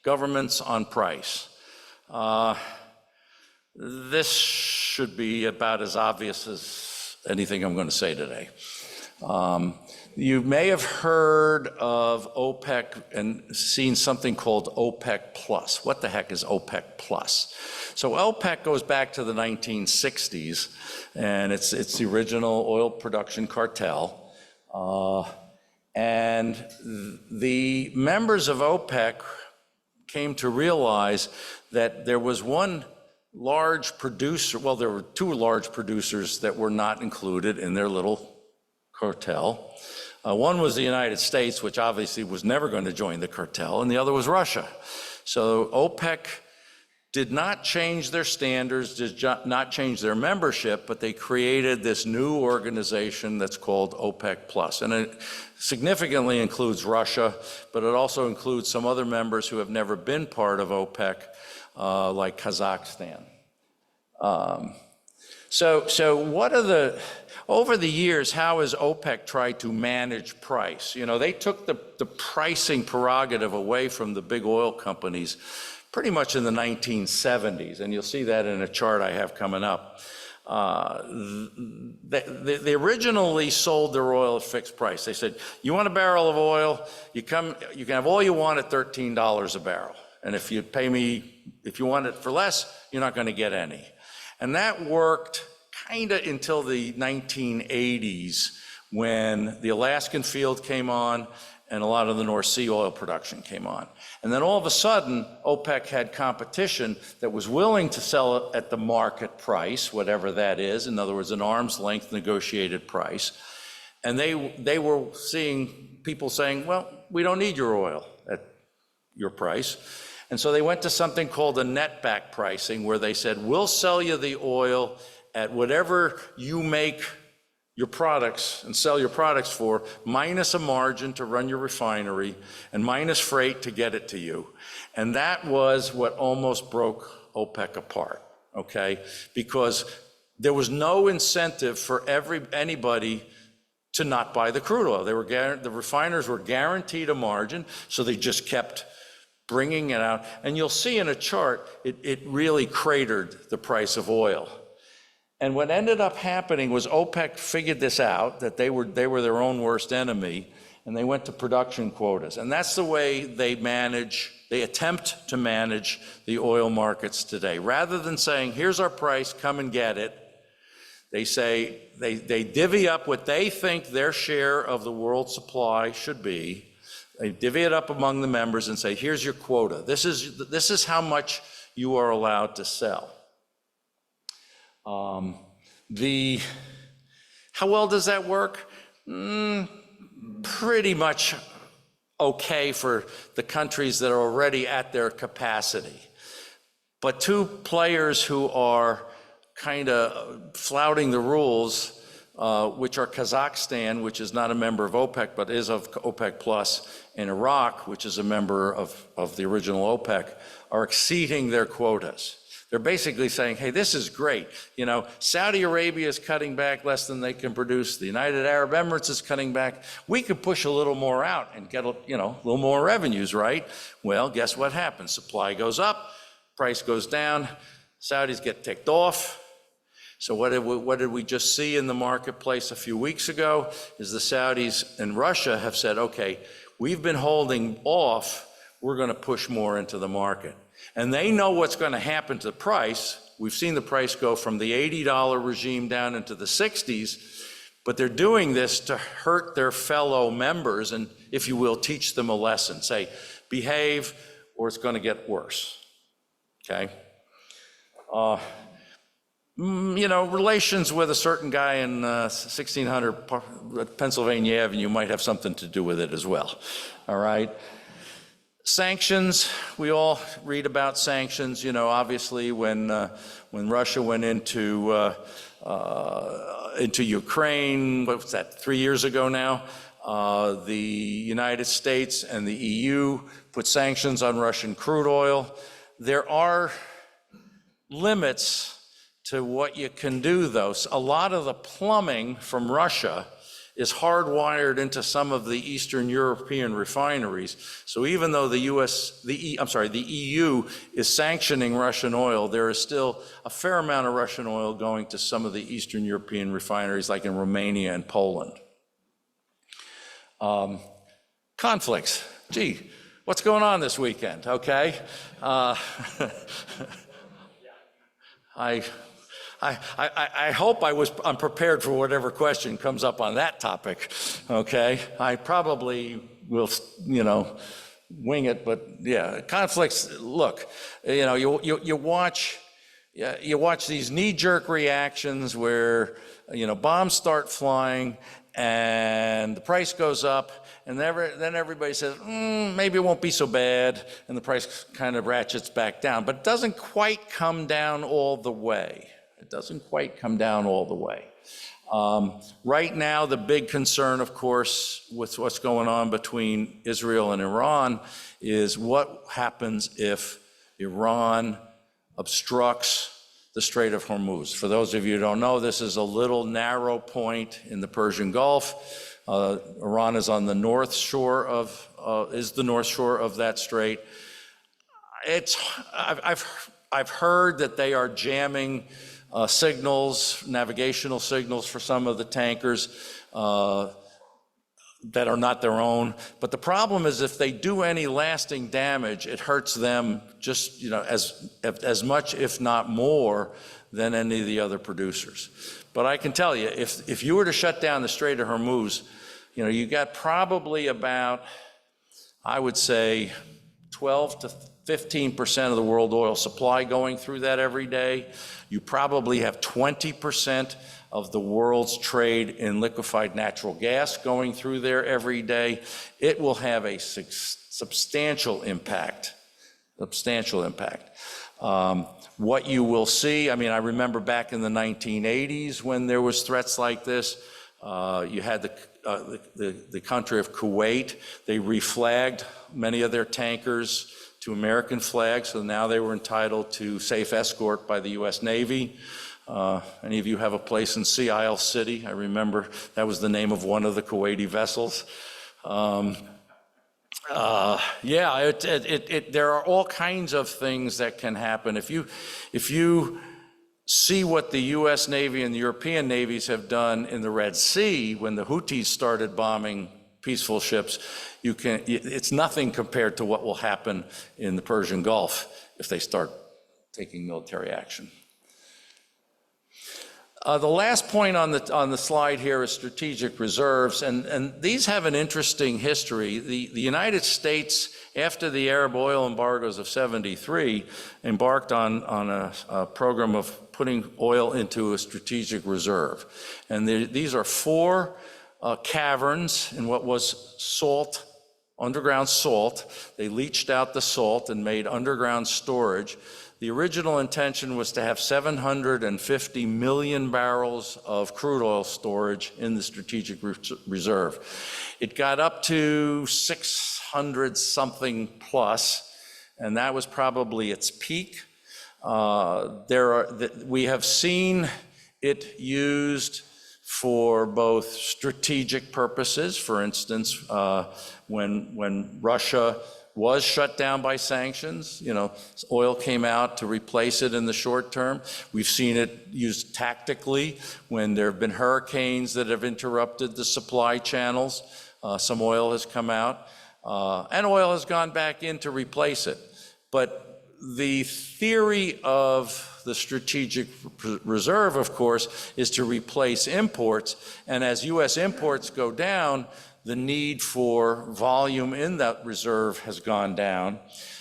governments on price. This should be about as obvious as anything I'm going to say today. You may have heard of OPEC and seen something called OPEC Plus. What the heck is OPEC Plus? So OPEC goes back to the 1960s, and it's the original oil production cartel. And the members of OPEC came to realize that there was one large producer, well, there were two large producers that were not included in their little cartel. One was the United States, which obviously was never going to join the cartel, and the other was Russia. So OPEC did not change their standards, did not change their membership, but they created this new organization that's called OPEC Plus. And it significantly includes Russia, but it also includes some other members who have never been part of OPEC, like Kazakhstan. So what are over the years, how has OPEC tried to manage price? You know, they took the pricing prerogative away from the big oil companies pretty much in the 1970s, and you'll see that in a chart I have coming up. They originally sold their oil at fixed price. They said, you want a barrel of oil, you can have all you want at $13 a barrel. And if you pay me, if you want it for less, you're not going to get any. And that worked kind of until the 1980s when the Alaskan field came on and a lot of the North Sea oil production came on. And then all of a sudden, OPEC had competition that was willing to sell it at the market price, whatever that is, in other words, an arm's length negotiated price. And they were seeing people saying, well, we don't need your oil at your price. And so they went to something called a netback pricing, where they said, we'll sell you the oil at whatever you make your products and sell your products for, minus a margin to run your refinery and minus freight to get it to you. And that was what almost broke OPEC apart, okay? Because there was no incentive for anybody to not buy the crude oil. The refiners were guaranteed a margin, so they just kept bringing it out. And you'll see in a chart, it really cratered the price of oil. And what ended up happening was OPEC figured this out, that they were their own worst enemy, and they went to production quotas. And that's the way they attempt to manage the oil markets today. Rather than saying, here's our price, come and get it, they say, they divvy up what they think their share of the world supply should be. They divvy it up among the members and say, here's your quota. This is how much you are allowed to sell. How well does that work? Pretty much okay for the countries that are already at their capacity. But two players who are kind of flouting the rules, which are Kazakhstan, which is not a member of OPEC, but is of OPEC Plus, and Iraq, which is a member of the original OPEC, are exceeding their quotas. They're basically saying, hey, this is great. You know, Saudi Arabia is cutting back less than they can produce. The United Arab Emirates is cutting back. We could push a little more out and get, a little more revenues, right? Well, guess what happens? Supply goes up, price goes down, Saudis get ticked off. So what did we just see in the marketplace a few weeks ago is the Saudis and Russia have said, okay, we've been holding off, we're going to push more into the market. And they know what's going to happen to the price. We've seen the price go from the $80 regime down into the 60s, but they're doing this to hurt their fellow members and, if you will, teach them a lesson. Say, behave or it's going to get worse, okay? Relations with a certain guy in 1600 Pennsylvania Avenue might have something to do with it as well, all right? Sanctions, we all read about sanctions. Obviously when Russia went into Ukraine, what was that, 3 years ago now, the United States and the EU put sanctions on Russian crude oil. There are limits to what you can do, though. A lot of the plumbing from Russia is hardwired into some of the Eastern European refineries. So even though the EU is sanctioning Russian oil, there is still a fair amount of Russian oil going to some of the Eastern European refineries, like in Romania and Poland. Conflicts. Gee, what's going on this weekend, okay? I hope I'm prepared for whatever question comes up on that topic, okay? I probably will, wing it, but yeah, conflicts, look, you watch these knee-jerk reactions where, bombs start flying and the price goes up, and then everybody says, maybe it won't be so bad, and the price kind of ratchets back down, but it doesn't quite come down all the way. It doesn't quite come down all the way. Right now, the big concern, of course, with what's going on between Israel and Iran is what happens if Iran obstructs the Strait of Hormuz. For those of you who don't know, this is a little narrow point in the Persian Gulf. Iran is on the north shore of that strait. I've heard that they are jamming signals, navigational signals for some of the tankers. that are not their own. But the problem is if they do any lasting damage, it hurts them just, as much, if not more, than any of the other producers. But I can tell you, if you were to shut down the Strait of Hormuz, you got probably about, I would say, 12 to 15% of the world oil supply going through that every day. You probably have 20% of the world's trade in liquefied natural gas going through there every day. It will have a substantial impact, What you will see, I remember back in the 1980s when there was threats like this, you had the country of Kuwait. They reflagged many of their tankers to American flags, so now they were entitled to safe escort by the U.S. Navy. Any of you have a place in Sea Isle City? I remember that was the name of one of the Kuwaiti vessels. There are all kinds of things that can happen. If you see what the U.S. Navy and the European navies have done in the Red Sea when the Houthis started bombing peaceful ships, it's nothing compared to what will happen in the Persian Gulf if they start taking military action. The last point on the slide here is strategic reserves, and these have an interesting history. The United States, after the Arab oil embargoes of '73, embarked on a program of putting oil into a strategic reserve. And these are 4 caverns in what was salt, underground salt. They leached out the salt and made underground storage. The original intention was to have 750 million barrels of crude oil storage in the strategic reserve. It got up to 600 something plus, and that was probably its peak. We have seen it used for both strategic purposes. For instance, when Russia was shut down by sanctions, oil came out to replace it in the short term. We've seen it used tactically when there have been hurricanes that have interrupted the supply channels. Some oil has come out, and oil has gone back in to replace it. But the theory of the strategic reserve, of course, is to replace imports. And as U.S. imports go down, the need for volume in that reserve has gone down.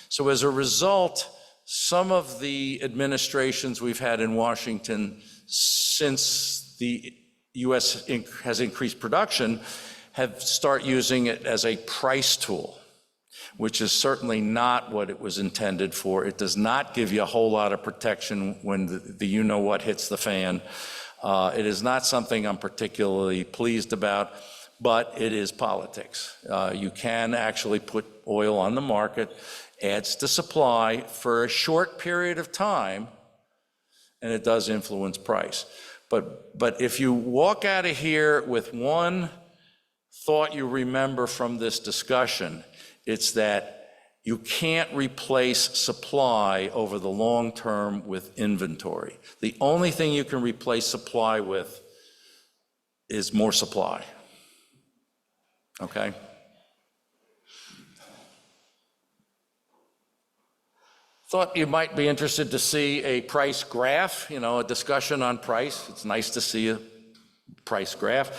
So as a result, some of the administrations we've had in Washington since the U.S. has increased production have started using it as a price tool, which is certainly not what it was intended for. It does not give you a whole lot of protection when the you-know-what hits the fan. It is not something I'm particularly pleased about, but it is politics. You can actually put oil on the market, adds to supply for a short period of time, and it does influence price. But if you walk out of here with one thought you remember from this discussion, it's that you can't replace supply over the long term with inventory. The only thing you can replace supply with is more supply. Okay? Thought you might be interested to see a price graph, a discussion on price. It's nice to see a price graph.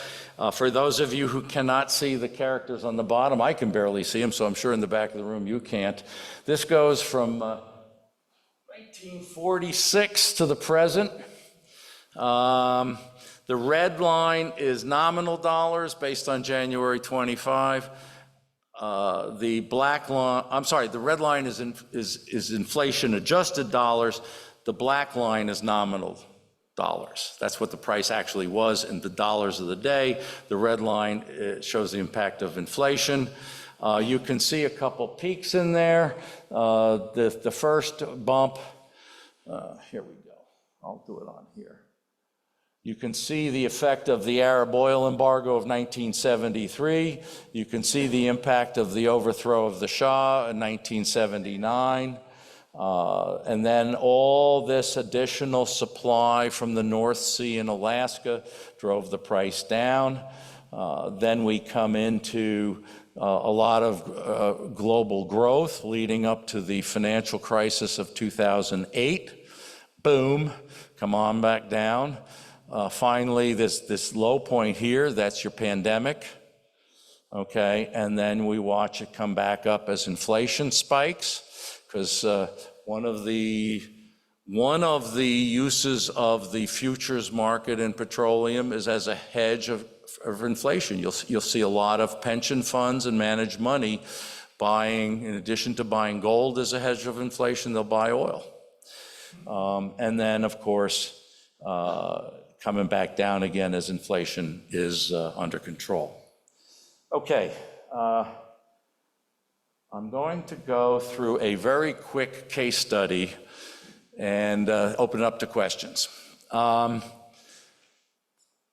For those of you who cannot see the characters on the bottom, I can barely see them, so I'm sure in the back of the room you can't. This goes from 1946 to the present. The red line is nominal dollars based on January 25. The red line is inflation adjusted dollars. The black line is nominal dollars. That's what the price actually was in the dollars of the day. The red line shows the impact of inflation. You can see a couple peaks in there. The first bump, here we go. I'll do it on here. You can see the effect of the Arab oil embargo of 1973. You can see the impact of the overthrow of the Shah in 1979. And then all this additional supply from the North Sea and Alaska drove the price down. Then we come into a lot of global growth leading up to the financial crisis of 2008. Boom, come on back down. Finally, this low point here, that's your pandemic. Okay, and then we watch it come back up as inflation spikes, because one of the uses of the futures market in petroleum is as a hedge of inflation. You'll see a lot of pension funds and managed money buying, in addition to buying gold as a hedge of inflation, they'll buy oil. And then, of course, coming back down again as inflation is under control. Okay, I'm going to go through a very quick case study and open it up to questions.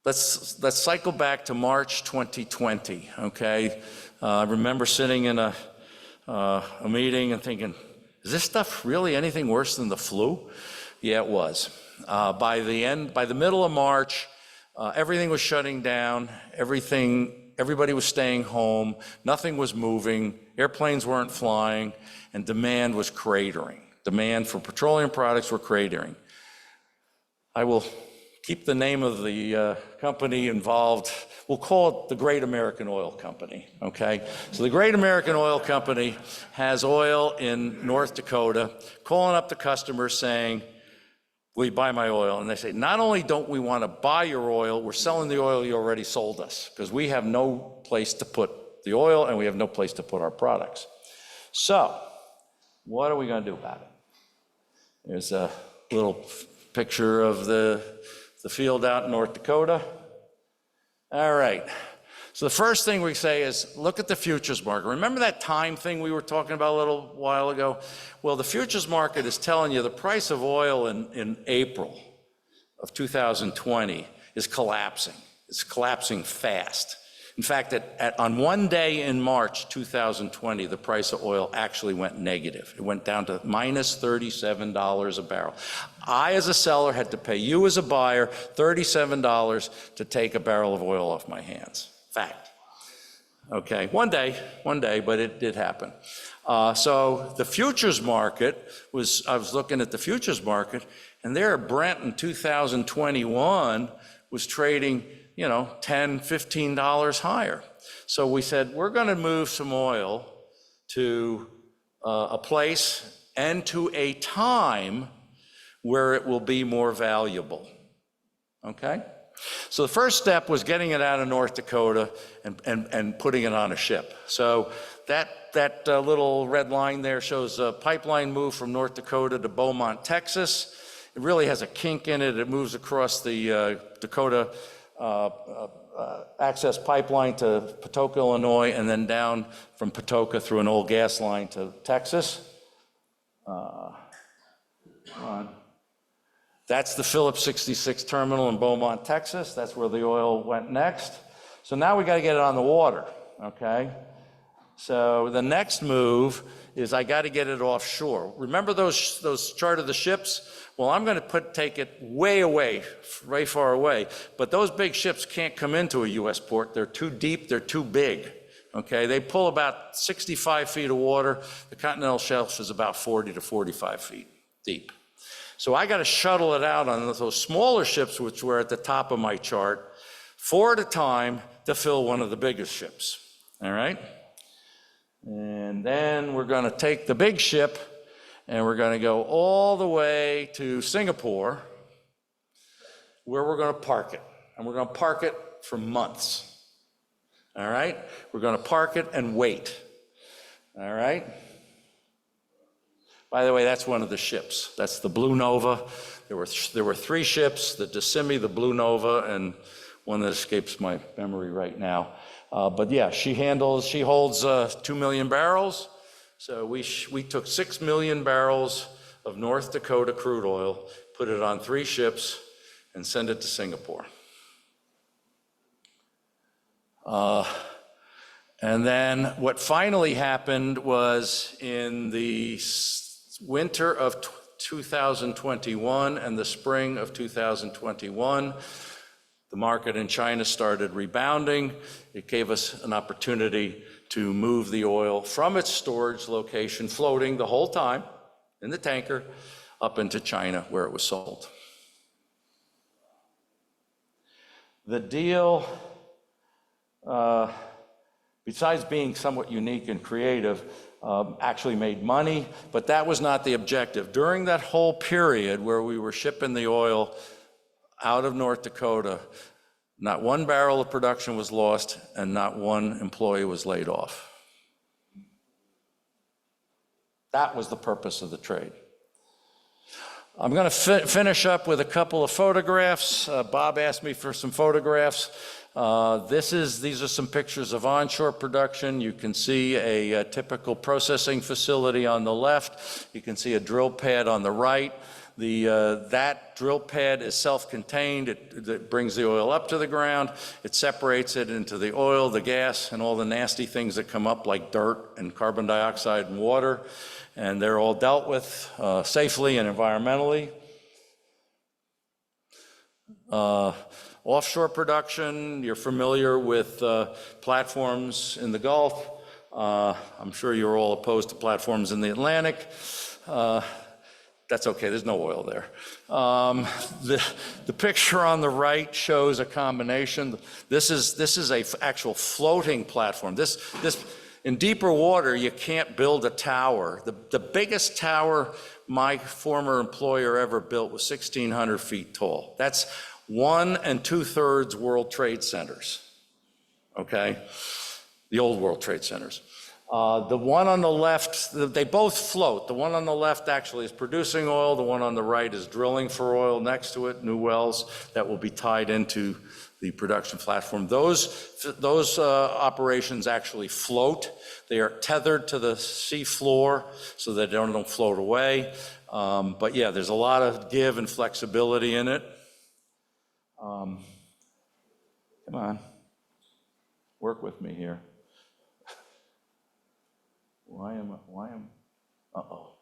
Let's cycle back to March 2020, okay? I remember sitting in a meeting and thinking, is this stuff really anything worse than the flu? Yeah, it was. By the middle of March, everything was shutting down, everybody was staying home, nothing was moving, airplanes weren't flying, and demand was cratering. Demand for petroleum products were cratering. I will keep the name of the company involved. We'll call it the Great American Oil Company, okay? So the Great American Oil Company has oil in North Dakota, calling up the customers saying, will you buy my oil? And they say, not only don't we want to buy your oil, we're selling the oil you already sold us, because we have no place to put the oil and we have no place to put our products. So, what are we going to do about it? There's a little picture of the field out in North Dakota. All right. So the first thing we say is look at the futures market. Remember that time thing we were talking about a little while ago? Well, the futures market is telling you the price of oil in April of 2020 is collapsing. It's collapsing fast. In fact, on one day in March 2020, the price of oil actually went negative. It went down to minus $37 a barrel. I, as a seller, had to pay you, as a buyer, $37 to take a barrel of oil off my hands. Fact. Okay, one day, but it did happen. So the futures market I was looking at the futures market, and there Brent in 2021 was trading, $10, $15 higher. So we said, we're going to move some oil to a place and to a time where it will be more valuable, okay? So the first step was getting it out of North Dakota and putting it on a ship. So that little red line there shows a pipeline move from North Dakota to Beaumont, Texas. It really has a kink in it. It moves across the Dakota access pipeline to Patoka, Illinois, and then down from Patoka through an old gas line to Texas. That's the Phillips 66 terminal in Beaumont, Texas. That's where the oil went next. So now we got to get it on the water, okay? So the next move is I got to get it offshore. Remember those chart of the ships? Well, I'm going to take it way away, very far away. But those big ships can't come into a U.S. port. They're too deep. They're too big. Okay, they pull about 65 feet of water. The continental shelf is about 40 to 45 feet deep. So I got to shuttle it out on those smaller ships, which were at the top of my chart, 4 at a time to fill one of the biggest ships. All right? And then we're going to take the big ship and we're going to go all the way to Singapore, where we're going to park it. And we're going to park it for months. All right? We're going to park it and wait. All right? By the way, that's one of the ships. That's the Blue Nova. There were 3 ships, the Dissimi, the Blue Nova, and one that escapes my memory right now. But yeah, she holds 2 million barrels. So we took 6 million barrels of North Dakota crude oil, put it on 3 ships, and sent it to Singapore. And then what finally happened was in the winter of 2021 and the spring of 2021, The market in China started rebounding. It gave us an opportunity to move the oil from its storage location, floating the whole time in the tanker, up into China where it was sold. The deal, besides being somewhat unique and creative, actually made money, but that was not the objective. During that whole period where we were shipping the oil out of North Dakota, not one barrel of production was lost and not one employee was laid off. That was the purpose of the trade. I'm going to finish up with a couple of photographs. Bob asked me for some photographs. These are some pictures of onshore production. You can see a typical processing facility on the left. You can see a drill pad on the right. That drill pad is self-contained. It brings the oil up to the ground. It separates it into the oil, the gas, and all the nasty things that come up like dirt and carbon dioxide and water. And they're all dealt with safely and environmentally. Offshore production, you're familiar with platforms in the Gulf. I'm sure you're all opposed to platforms in the Atlantic. That's okay, there's no oil there. The picture on the right shows a combination. This is a actual floating platform. In deeper water, you can't build a tower. The biggest tower my former employer ever built was 1,600 feet tall. That's 1 2/3 World Trade Centers, okay? The old World Trade Centers. The one on the left, they both float. The one on the left actually is producing oil. The one on the right is drilling for oil next to it, new wells that will be tied into the production platform. Those operations actually float. They are tethered to the sea floor so that they don't float away. But yeah, there's a lot of give and flexibility in it. Come on, work with me here. Uh-oh.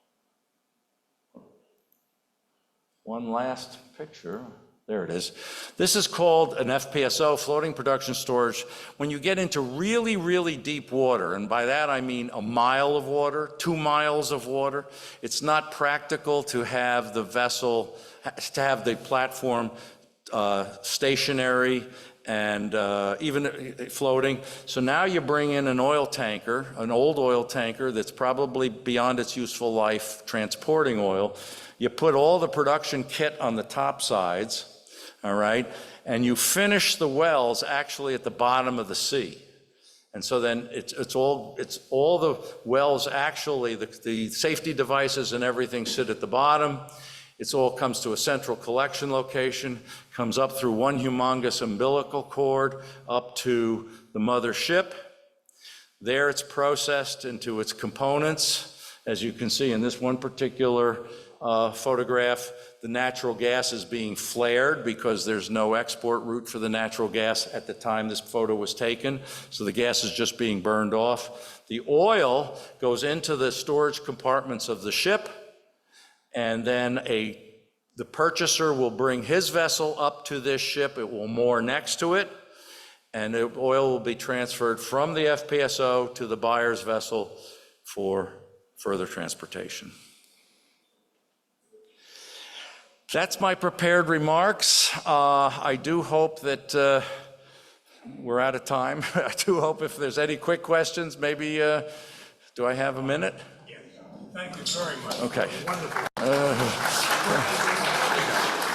One last picture. There it is. This is called an FPSO, floating production storage. When you get into really, really deep water, and by that I mean a mile of water, 2 miles of water, it's not practical to have the vessel, to have the platform stationary and even floating. So now you bring in an oil tanker, an old oil tanker that's probably beyond its useful life transporting oil. You put all the production kit on the top sides, all right, and you finish the wells actually at the bottom of the sea. And so then it's all the wells actually, the safety devices and everything sit at the bottom. It all comes to a central collection location, comes up through one humongous umbilical cord up to the mother ship. There it's processed into its components. As you can see in this one particular photograph, the natural gas is being flared because there's no export route for the natural gas at the time this photo was taken. So the gas is just being burned off. The oil goes into the storage compartments of the ship, and then the purchaser will bring his vessel up to this ship. It will moor next to it, and the oil will be transferred from the FPSO to the buyer's vessel for further transportation. That's my prepared remarks. I do hope that we're out of time. I do hope if there's any quick questions, maybe, do I have a minute? Yes. Thank you very much. Okay. Wonderful.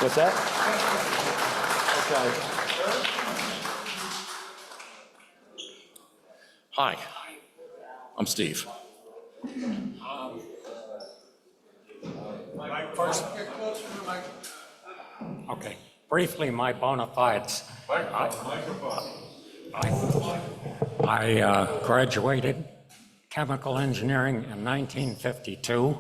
What's that? Okay. Hi, I'm Steve. My first, Okay, briefly, my bona fides. I graduated chemical engineering in 1952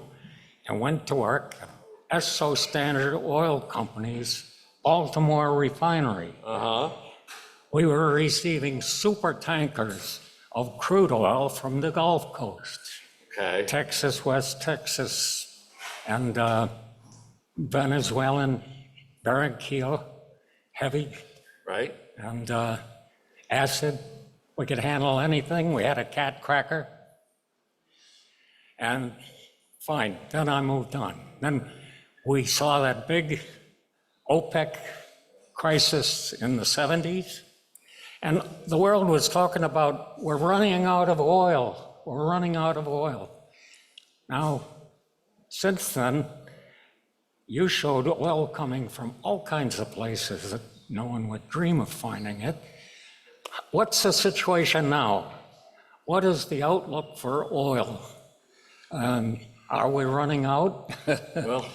and went to work at Esso Standard Oil Company's Baltimore refinery. We were receiving super tankers of crude oil from the Gulf Coast. Okay. Texas, West Texas, and Venezuelan barrancula, heavy Right? And acid, we could handle anything. We had a cat cracker. And fine, then I moved on. Then we saw that big OPEC crisis in the 70s. And the world was talking about, we're running out of oil. We're running out of oil. Now, since then, you showed oil coming from all kinds of places that no one would dream of finding it. What's the situation now? What is the outlook for oil? Are we running out? Well,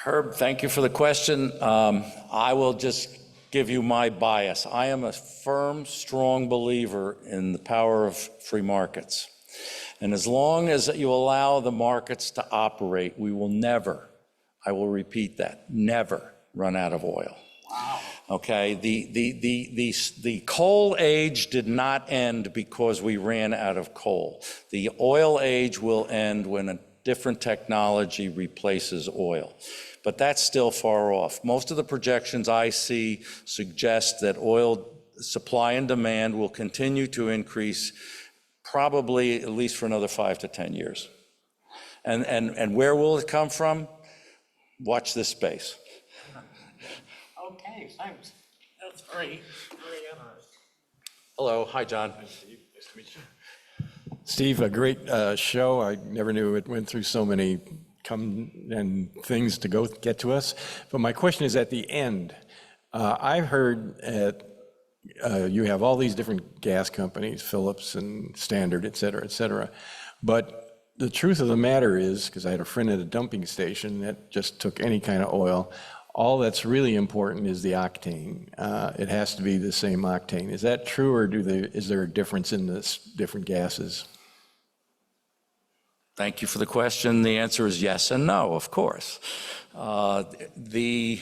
Herb, thank you for the question. I will just give you my bias. I am a firm, strong believer in the power of free markets. And as long as you allow the markets to operate, we will never, I will repeat that, never run out of oil. Wow. Okay, the coal age did not end because we ran out of coal. The oil age will end when a different technology replaces oil. But that's still far off. Most of the projections I see suggest that oil supply and demand will continue to increase probably at least for another 5 to 10 years. And where will it come from? Watch this space. Okay, thanks. That's very interesting. Hello, hi, John. Nice to meet you. Steve, a great show. I never knew it went through so many things to go get to us. But my question is at the end. I heard you have all these different gas companies, Phillips and Standard, et cetera, but the truth of the matter is, because I had a friend at a dumping station that just took any kind of oil, all that's really important is the octane. It has to be the same octane. Is that true, or is there a difference in the different gases? Thank you for the question. The answer is yes and no, of course. The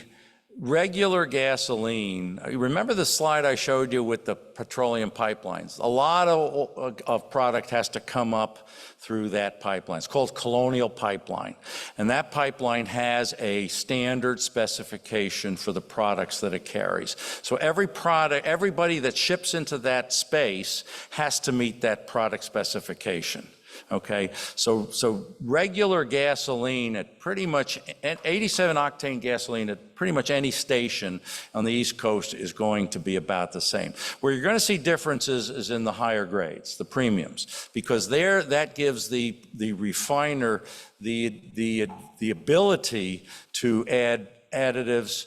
regular gasoline, remember the slide I showed you with the petroleum pipelines? A lot of product has to come up through that pipeline. It's called Colonial Pipeline. And that pipeline has a standard specification for the products that it carries. So everybody that ships into that space has to meet that product specification. Okay, so regular gasoline at pretty much 87 octane gasoline at pretty much any station on the East Coast is going to be about the same. Where you're going to see differences is in the higher grades, the premiums, because there that gives the refiner the ability to add additives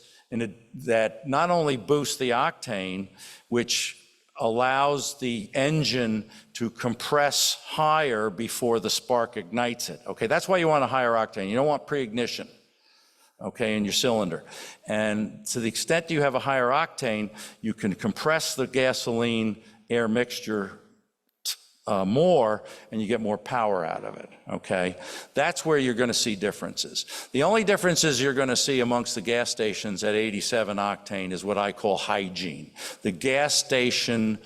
that not only boost the octane, which allows the engine to compress higher before the spark ignites it. Okay, that's why you want a higher octane. You don't want pre-ignition, okay, in your cylinder. And to the extent you have a higher octane, you can compress the gasoline air mixture more, and you get more power out of it, okay? That's where you're gonna see differences. The only differences you're gonna see amongst the gas stations at 87 octane is what I call hygiene. The gas station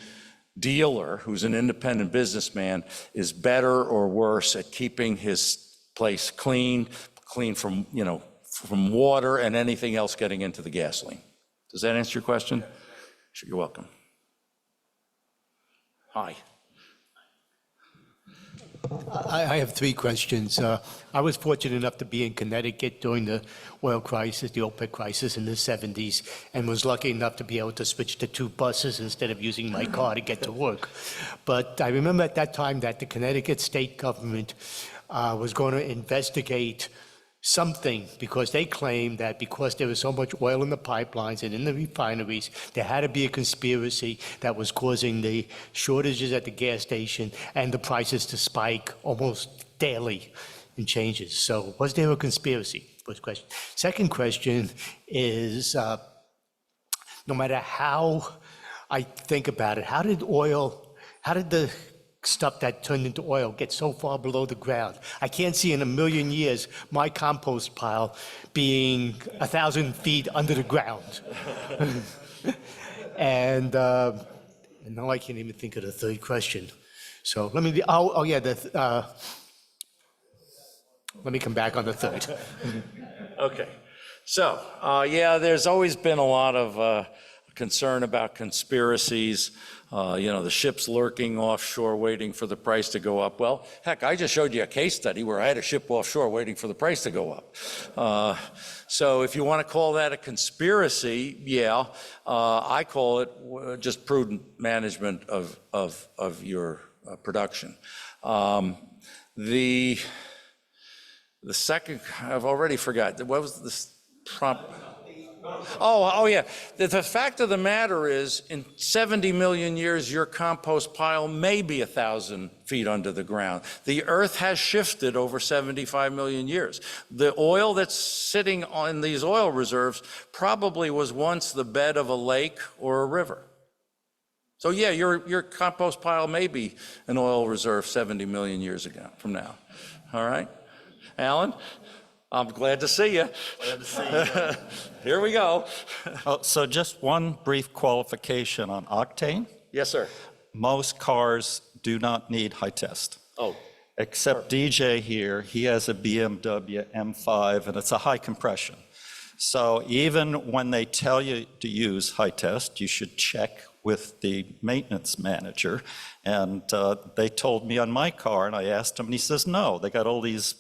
dealer, who's an independent businessman, is better or worse at keeping his place clean from, from water and anything else getting into the gasoline. Does that answer your question? Sure, you're welcome. Hi. I have three questions. I was fortunate enough to be in Connecticut during the oil crisis, the OPEC crisis in the 70s, and was lucky enough to be able to switch to 2 buses instead of using my car to get to work. But I remember at that time that the Connecticut state government was going to investigate something, because they claimed that because there was so much oil in the pipelines and in the refineries, there had to be a conspiracy that was causing the shortages at the gas station and the prices to spike almost daily in changes. So was there a conspiracy? First question. Second question is, no matter how I think about it, how did the stuff that turned into oil get so far below the ground? I can't see in a million years my compost pile being 1,000 feet under the ground. and now I can't even think of the third question. So let me let me come back on the third. Okay. So, yeah, there's always been a lot of concern about conspiracies, the ships lurking offshore waiting for the price to go up. Well, heck, I just showed you a case study where I had a ship offshore waiting for the price to go up. So if you want to call that a conspiracy, yeah, I call it just prudent management of your production. The second, I've already forgot, what was this prompt? Oh, yeah. The fact of the matter is, in 70 million years, your compost pile may be 1,000 feet under the ground. The Earth has shifted over 75 million years. The oil that's sitting on these oil reserves probably was once the bed of a lake or a river. So yeah, your compost pile may be an oil reserve 70 million years ago from now. All right? Alan? I'm glad to see you. Glad to see you. Here we go. So just one brief qualification on octane. Yes, sir. Most cars do not need high test. Oh. Except DJ here, he has a BMW M5 and it's a high compression. So even when they tell you to use high test, you should check with the maintenance manager. And they told me on my car, and I asked him, and he says, no, they got all these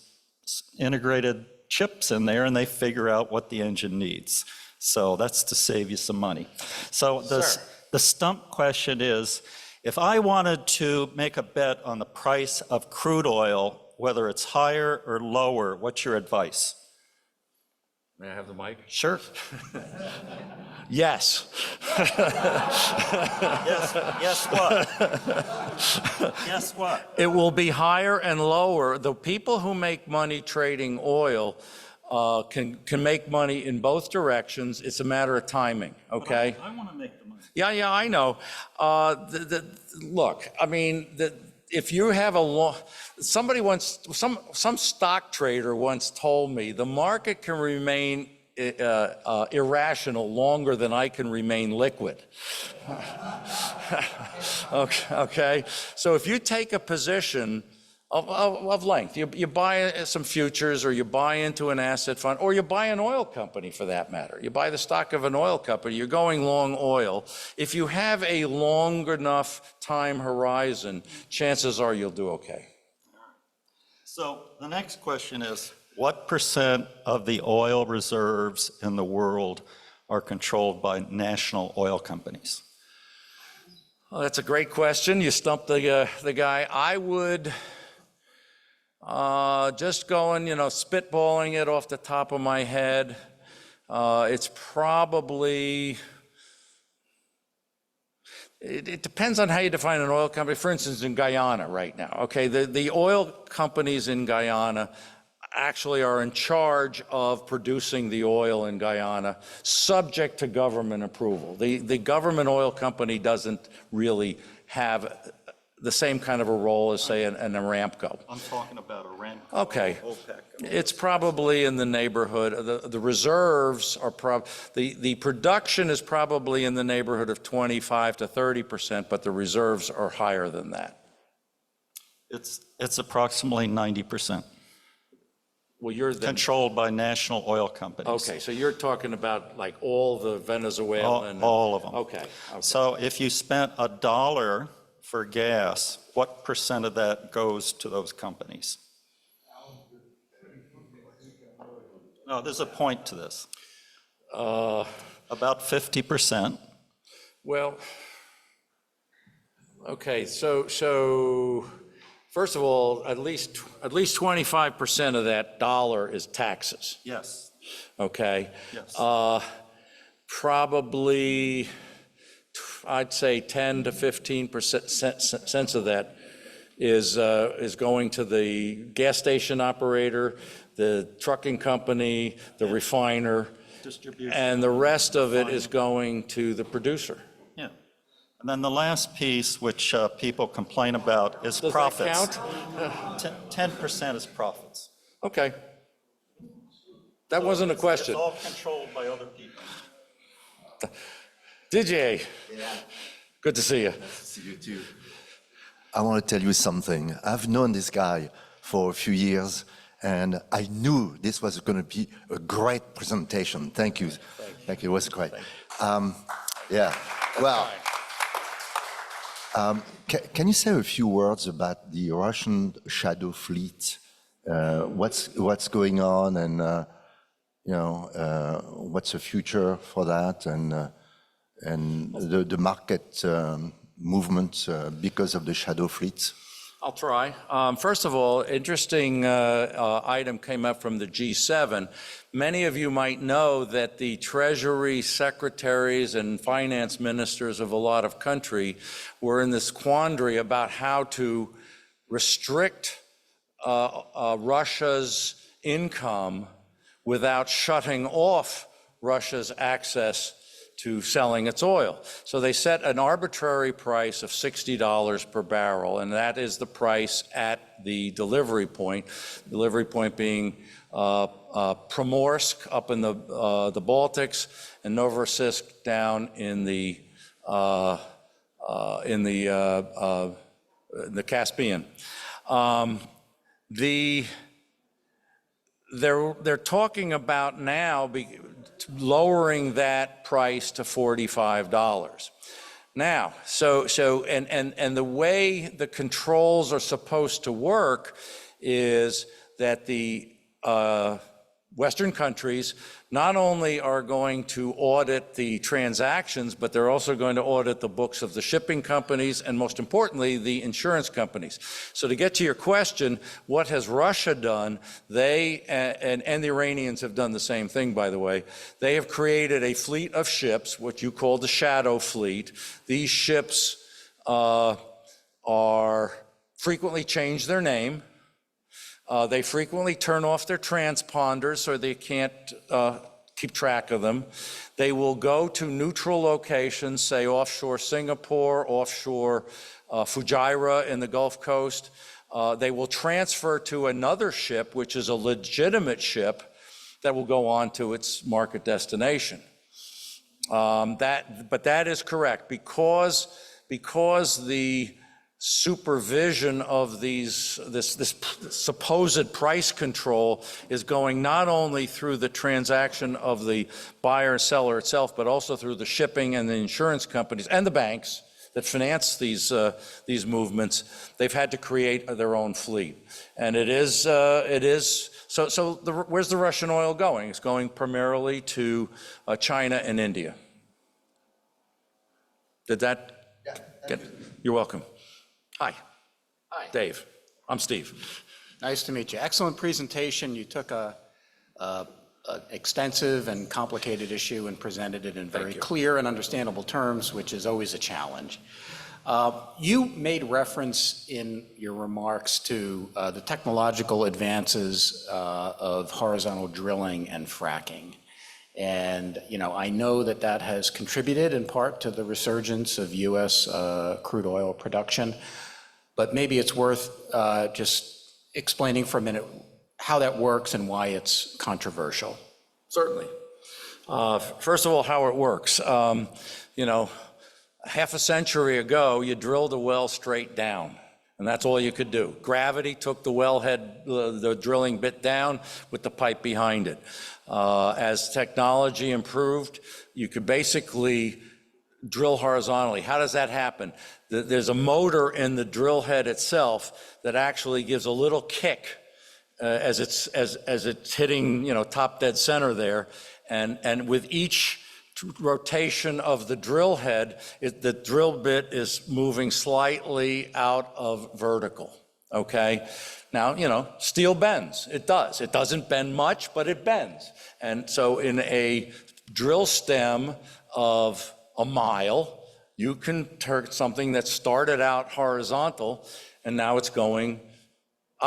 integrated chips in there and they figure out what the engine needs. So that's to save you some money. So the stump question is, if I wanted to make a bet on the price of crude oil, whether it's higher or lower, what's your advice? May I have the mic? Sure. Yes. Yes, what? Yes, what? It will be higher and lower. The people who make money trading oil can make money in both directions. It's a matter of timing, okay? I want to make the money. Yeah, I know. Look, I mean, if you have somebody once, some stock trader once told me the market can remain irrational longer than I can remain liquid. Okay, so if you take a position of length, you buy some futures, or you buy into an asset fund, or you buy an oil company for that matter. You buy the stock of an oil company, you're going long oil. If you have a long enough time horizon, chances are you'll do okay. So the next question is, what percent of the oil reserves in the world are controlled by national oil companies? Well, that's a great question. You stumped the guy. I would just going, spitballing it off the top of my head. It's probably, it depends on how you define an oil company. For instance, in Guyana right now, okay, the oil companies in Guyana actually are in charge of producing the oil in Guyana, subject to government approval. The government oil company doesn't really have the same kind of a role as, say, an Aramco. I'm talking about Aramco. Okay. OPEC. It's probably in the neighborhood, the reserves are the production is probably in the neighborhood of 25 to 30%, but the reserves are higher than that. It's approximately 90%. Well, you're then, controlled by national oil companies. okay, so you're talking about like all the Venezuelan. All of them. Okay. So if you spent $1 for gas, what percent of that goes to those companies? No, there's a point to this. About 50%. Well, okay, so first of all, at least 25% of that dollar is taxes. Yes. Okay. Yes. Probably, I'd say 10 to 15% of that is going to the gas station operator, the trucking company, the refiner, Distribution. and the rest of it is going to the producer. Yeah. And then the last piece, which people complain about, is Does profits. that count? 10% is profits. Okay. That wasn't a question. It's all controlled by other people. DJ, good to see you. See you too. I want to tell you something. I've known this guy for a few years, And I knew this was going to be a great presentation. Thank you. Thank you. It was great. Yeah. Well, can you say a few words about the Russian shadow fleet? What's going on, and what's the future for that, and the market movement because of the shadow fleets? I'll try. First of all, interesting item came up from the G7. Many of you might know that the Treasury secretaries and finance ministers of a lot of countries were in this quandary about how to restrict Russia's income without shutting off Russia's access to selling its oil. So they set an arbitrary price of $60 per barrel, and that is the price at the delivery point being Primorsk up in the Baltics and Novorossiysk down in the Caspian. They're talking about now lowering that price to $45. Now, and the way the controls are supposed to work is that the Western countries not only are going to audit the transactions, but they're also going to audit the books of the shipping companies and, most importantly, the insurance companies. So to get to your question, what has Russia done? They, and the Iranians have done the same thing, by the way. They have created a fleet of ships, what you call the shadow fleet. These ships are frequently change their name. They frequently turn off their transponders so they can't keep track of them. They will go to neutral locations, say offshore Singapore, offshore Fujairah in the Gulf Coast. They will transfer to another ship, which is a legitimate ship, that will go on to its market destination. But that is correct. Because the supervision of this supposed price control is going not only through the transaction of the buyer and seller itself, but also through the shipping and the insurance companies and the banks that finance these movements. They've had to create their own fleet, and where's the Russian oil going? It's going primarily to China and India. Did that get? You're welcome. Hi. Hi. Dave. I'm Steve. Nice to meet you. Excellent presentation. You took an extensive and complicated issue and presented it in very clear and understandable terms, which is always a challenge. You made reference in your remarks to the technological advances of horizontal drilling and fracking. And, I know that has contributed in part to the resurgence of U.S. Crude oil production. But maybe it's worth just explaining for a minute how that works and why it's controversial. Certainly. First of all, how it works. Half a century ago, you drilled a well straight down, and that's all you could do. Gravity took the wellhead, the drilling bit down with the pipe behind it. As technology improved, you could basically drill horizontally. How does that happen? There's a motor in the drill head itself that actually gives a little kick as it's hitting, top dead center there, and with each rotation of the drill head, the drill bit is moving slightly out of vertical. Okay. Now, steel bends. It does. It doesn't bend much, but it bends. And so in a drill stem of a mile, you can turn something that started out horizontal and now it's going,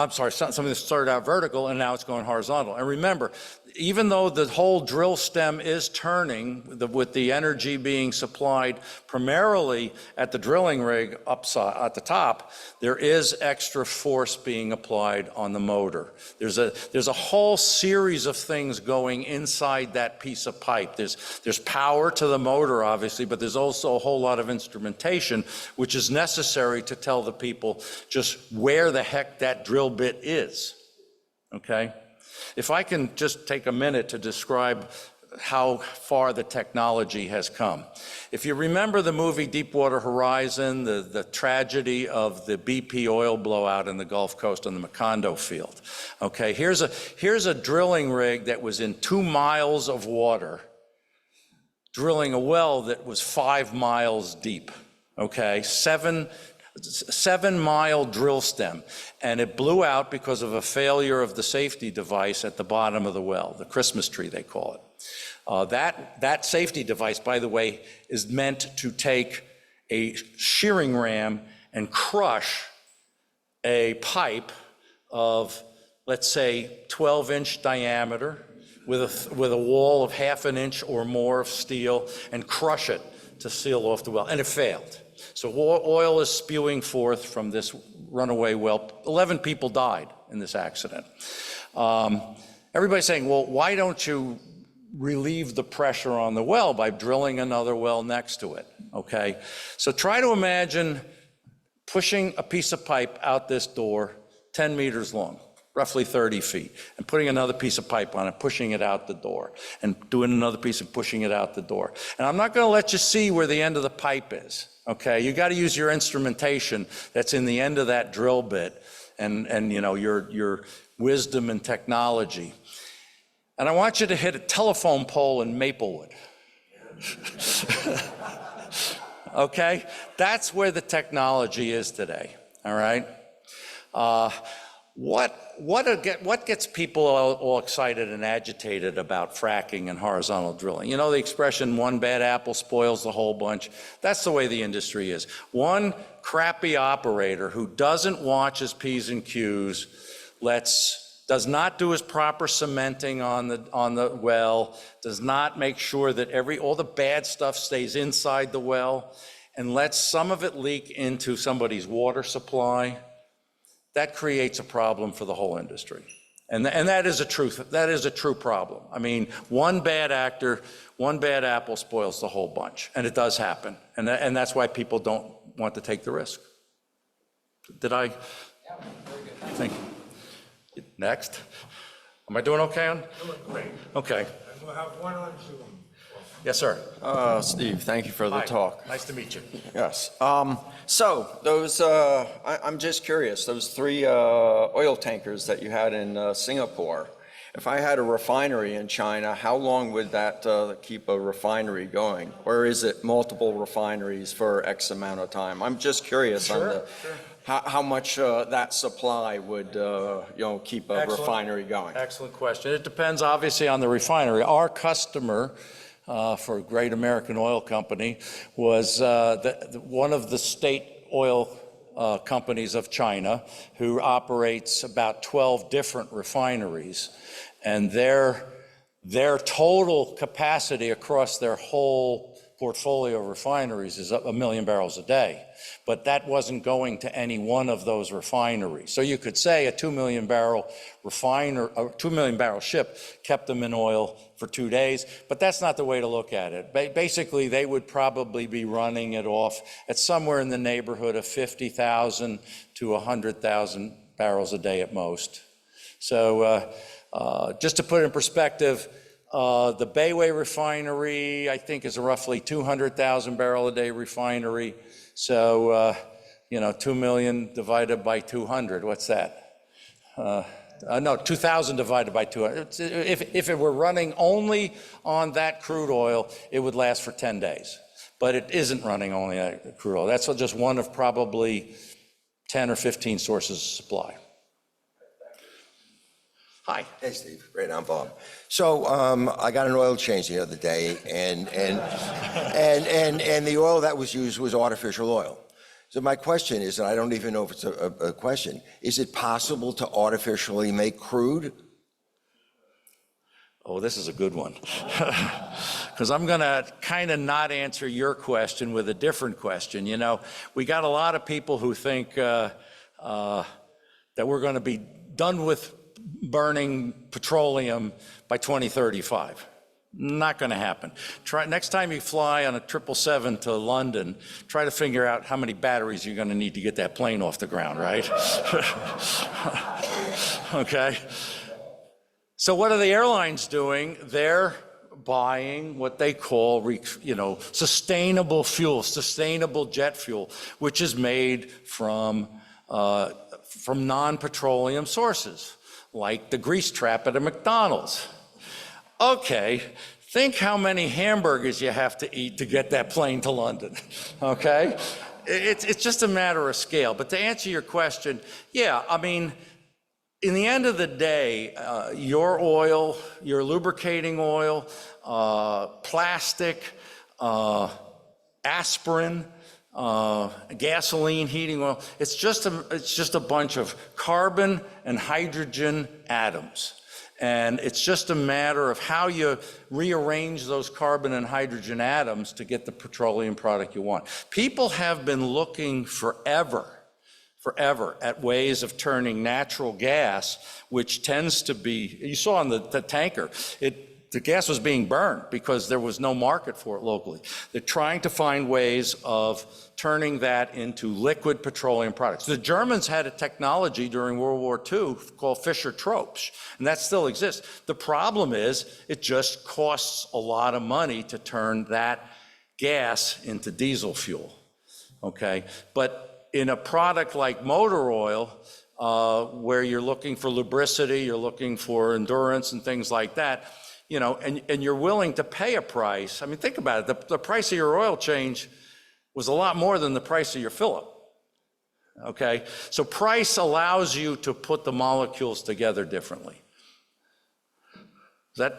something that started out vertical and now it's going horizontal. And remember, even though the whole drill stem is turning, with the energy being supplied primarily at the drilling rig upside at the top, there is extra force being applied on the motor. There's a whole series of things going inside that piece of pipe. There's power to the motor, obviously, but there's also a whole lot of instrumentation, which is necessary to tell the people just where the heck that drill bit is. okay? If I can just take a minute to describe how far the technology has come. If you remember the movie Deepwater Horizon, the tragedy of the BP oil blowout in the Gulf Coast on the Macondo field, okay, here's a drilling rig that was in 2 miles of water, drilling a well that was 5 miles deep, okay, 7-mile drill stem, and it blew out because of a failure of the safety device at the bottom of the well, the Christmas tree they call it. That safety device, by the way, is meant to take a shearing ram and crush a pipe of, let's say, 12-inch diameter with a wall of 1/2 inch or more of steel and crush it to seal off the well, and it failed. So oil is spewing forth from this runaway well. 11 people died in this accident. Everybody's saying, well, why don't you relieve the pressure on the well by drilling another well next to it, okay? So try to imagine pushing a piece of pipe out this door 10 meters long, roughly 30 feet, and putting another piece of pipe on it, pushing it out the door, and doing another piece and pushing it out the door. And I'm not gonna let you see where the end of the pipe is, okay? You gotta use your instrumentation that's in the end of that drill bit and you know, your wisdom and technology. And I want you to hit a telephone pole in Maplewood. Okay? That's where the technology is today, all right? What gets people all excited and agitated about fracking and horizontal drilling? You know the expression, one bad apple spoils the whole bunch? That's the way the industry is. One crappy operator who doesn't watch his P's and Q's, does not do his proper cementing on the well, does not make sure that all the bad stuff stays inside the well, and lets some of it leak into somebody's water supply, that creates a problem for the whole industry. And that is a true problem. I mean, one bad actor, one bad apple spoils the whole bunch, and it does happen. And that's why people don't want to take the risk. Did I? Yeah, very good. Thank you. Next. Am I doing okay on? Doing great. Okay. And we'll have one on Zoom. Yes, sir. Steve, thank you for the Hi. talk. Nice to meet you. Yes. So those, I'm just curious, those 3 oil tankers that you had in Singapore, if I had a refinery in China, how long would that keep a refinery going? Or is it multiple refineries for X amount of time? I'm just curious on how much that supply would keep a refinery going. Excellent question. It depends obviously on the refinery. Our customer for a great American oil company was one of the state oil companies of China, who operates about 12 different refineries, and their total capacity across their whole portfolio of refineries is 1 million barrels a day. But that wasn't going to any one of those refineries. So you could say a 2 million barrel ship kept them in oil for 2 days, but that's not the way to look at it. Basically, they would probably be running it off at somewhere in the neighborhood of 50,000 to 100,000 barrels a day at most. So just to put it in perspective, the Bayway refinery, I think, is a roughly 200,000 barrel a day refinery. So, 2 million divided by 200, what's that? No, 2,000 divided by 200. If it were running only on that crude oil, it would last for 10 days. But it isn't running only on crude oil. That's just one of probably 10 or 15 sources of supply. Hi. Hey, Steve. Great, I'm Bob. So I got an oil change the other day, and the oil that was used was artificial oil. So my question is, and I don't even know if it's a question, is it possible to artificially make crude? Oh, this is a good one. Because I'm going to kind of not answer your question with a different question. You know, we got a lot of people who think that we're going to be done with burning petroleum by 2035. Not going to happen. Next time you fly on a 777 to London, try to figure out how many batteries you're going to need to get that plane off the ground, right? Okay. So what are the airlines doing? They're buying what they call, sustainable fuel, sustainable jet fuel, which is made from non-petroleum sources, like the grease trap at a McDonald's. Okay, think how many hamburgers you have to eat to get that plane to London, okay? It's just a matter of scale. But to answer your question, yeah, I mean, in the end of the day, your oil, your lubricating oil, plastic, aspirin, gasoline, heating oil, it's just a bunch of carbon and hydrogen atoms. And it's just a matter of how you rearrange those carbon and hydrogen atoms to get the petroleum product you want. People have been looking forever at ways of turning natural gas, which tends to be, you saw on the tanker, the gas was being burned because there was no market for it locally. They're trying to find ways of turning that into liquid petroleum products. The Germans had a technology during World War II called Fischer-Tropsch, and that still exists. The problem is it just costs a lot of money to turn that gas into diesel fuel, okay? But in a product like motor oil, where you're looking for lubricity, you're looking for endurance and things like that, and you're willing to pay a price. I mean, think about it. The price of your oil change was a lot more than the price of your fill-up, okay? So price allows you to put the molecules together differently. Is that?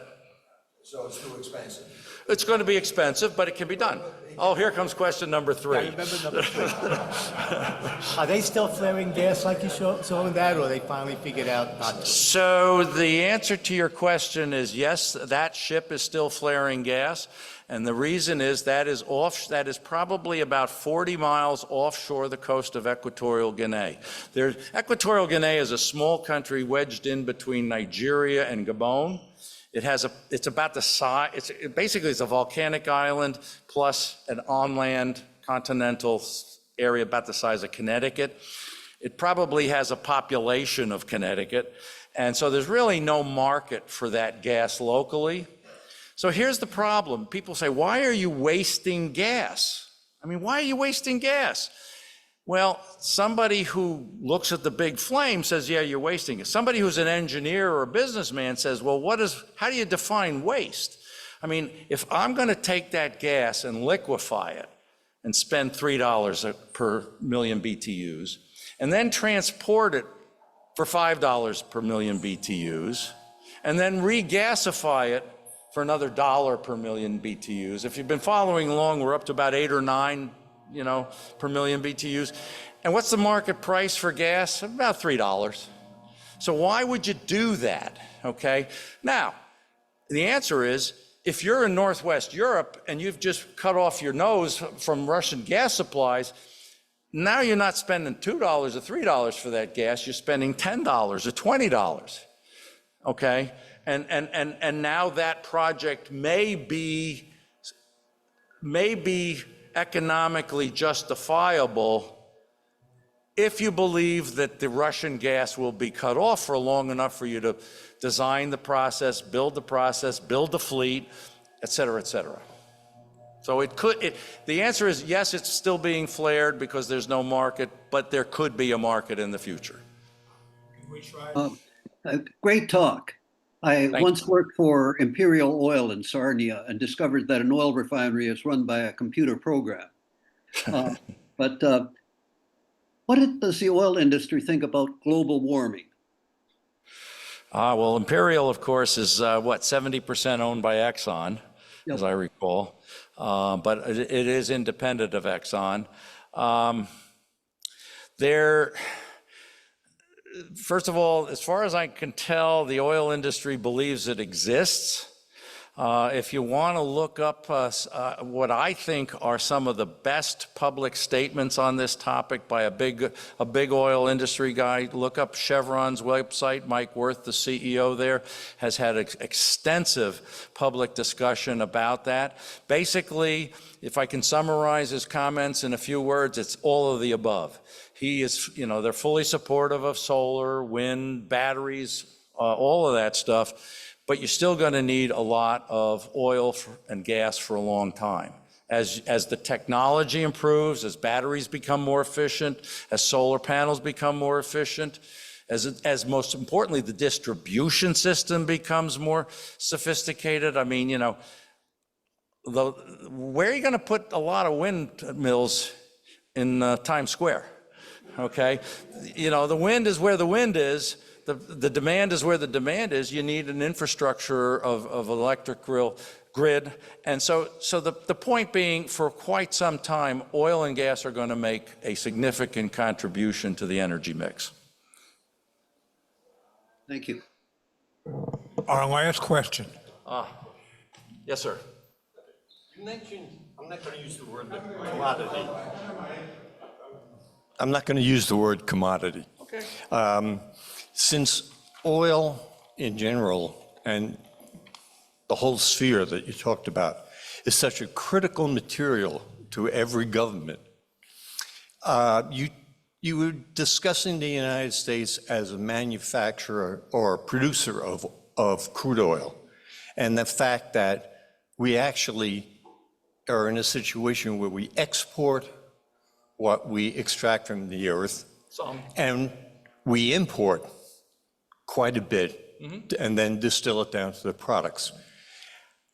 So it's too expensive. It's going to be expensive, but it can be done. Oh, here comes question number 3. I remember number 3. Are they still flaring gas like you saw in that, or they finally figured out not to? So the answer to your question is yes, that ship is still flaring gas. And the reason is that is probably about 40 miles offshore the coast of Equatorial Guinea. Equatorial Guinea is a small country wedged in between Nigeria and Gabon. It's about the size, basically it's a volcanic island plus an on-land continental area about the size of Connecticut. It probably has a population of Connecticut. And so there's really no market for that gas locally. So here's the problem. People say, why are you wasting gas? I mean, why are you wasting gas? Well, somebody who looks at the big flame says, yeah, you're wasting it. Somebody who's an engineer or a businessman says, well, how do you define waste? I mean, if I'm going to take that gas and liquefy it and spend $3 per million BTUs, and then transport it for $5 per million BTUs, and then regasify it for another $1 per million BTUs. If you've been following along, we're up to about 8 or 9 per million BTUs. And what's the market price for gas? About $3. So why would you do that, okay? Now, the answer is, if you're in Northwest Europe and you've just cut off your nose from Russian gas supplies, now you're not spending $2 or $3 for that gas, you're spending $10 or $20, okay? And now that project may be economically justifiable if you believe that the Russian gas will be cut off for long enough for you to design the process, build the fleet, et cetera, et cetera. So the answer is yes, it's still being flared because there's no market, but there could be a market in the future. Great talk. I once worked for Imperial Oil in Sarnia and discovered that an oil refinery is run by a computer program. But what does the oil industry think about global warming? Well, Imperial, of course, is 70% owned by Exxon, Yep. as I recall, but it is independent of Exxon. First of all, as far as I can tell, the oil industry believes it exists. If you want to look up what I think are some of the best public statements on this topic by a big oil industry guy, look up Chevron's website. Mike Wirth, the CEO there, has had extensive public discussion about that. Basically, if I can summarize his comments in a few words, it's all of the above. They're fully supportive of solar, wind, batteries, all of that stuff, but you're still going to need a lot of oil and gas for a long time. As the technology improves, as batteries become more efficient, as solar panels become more efficient, as most importantly, the distribution system becomes more sophisticated. I mean, you know, where are you going to put a lot of windmills in Times Square? Okay, you know, the wind is where the wind is. The demand is where the demand is. You need an infrastructure of electric grid. And so the point being, for quite some time, oil and gas are going to make a significant contribution to the energy mix. Thank you. Our last question. Yes, sir. You mentioned, I'm not going to use the word commodity. I'm not going to use the word commodity. Okay. Since oil in general and the whole sphere that you talked about is such a critical material to every government, you were discussing the United States as a manufacturer or a producer of crude oil, and the fact that we actually are in a situation where we export what we extract from the earth, and we import quite a bit, and then distill it down to the products.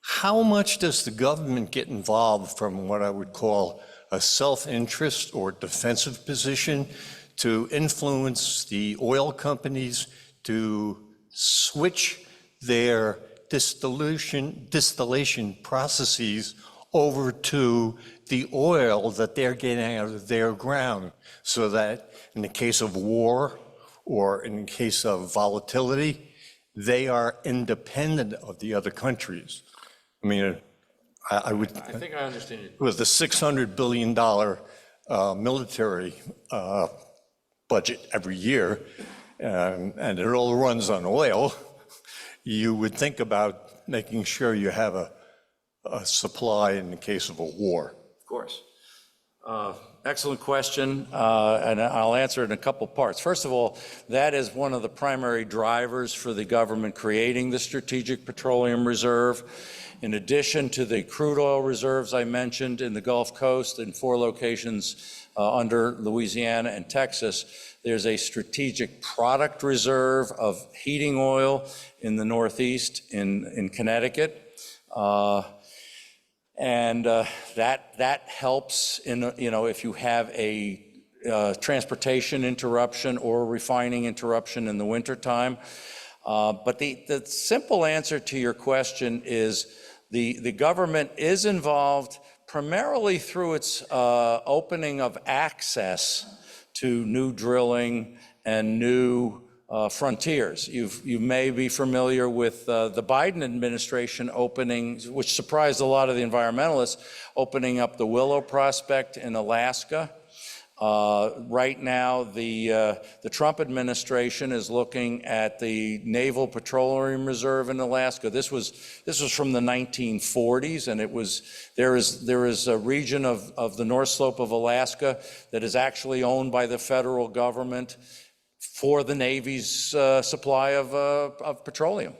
How much does the government get involved from what I would call a self-interest or defensive position to influence the oil companies to switch their distillation processes over to the oil that they're getting out of their ground, so that in the case of war or in the case of volatility, they are independent of the other countries? I mean, I think I understand you. With the $600 billion military budget every year, and it all runs on oil, you would think about making sure you have a supply in the case of a war. Of course. Excellent question, and I'll answer it in a couple parts. First of all, that is one of the primary drivers for the government creating the Strategic Petroleum Reserve. In addition to the crude oil reserves I mentioned in the Gulf Coast in 4 locations under Louisiana and Texas, there's a strategic product reserve of heating oil in the Northeast in Connecticut. That helps in, you know, if you have a transportation interruption or refining interruption in the wintertime. But the simple answer to your question is the government is involved primarily through its opening of access to new drilling and new frontiers. You may be familiar with the Biden administration opening, which surprised a lot of the environmentalists, opening up the Willow Prospect in Alaska. Right now, the Trump administration is looking at the Naval Petroleum Reserve in Alaska. This was from the 1940s, and there is a region of the North Slope of Alaska that is actually owned by the federal government for the Navy's supply of petroleum.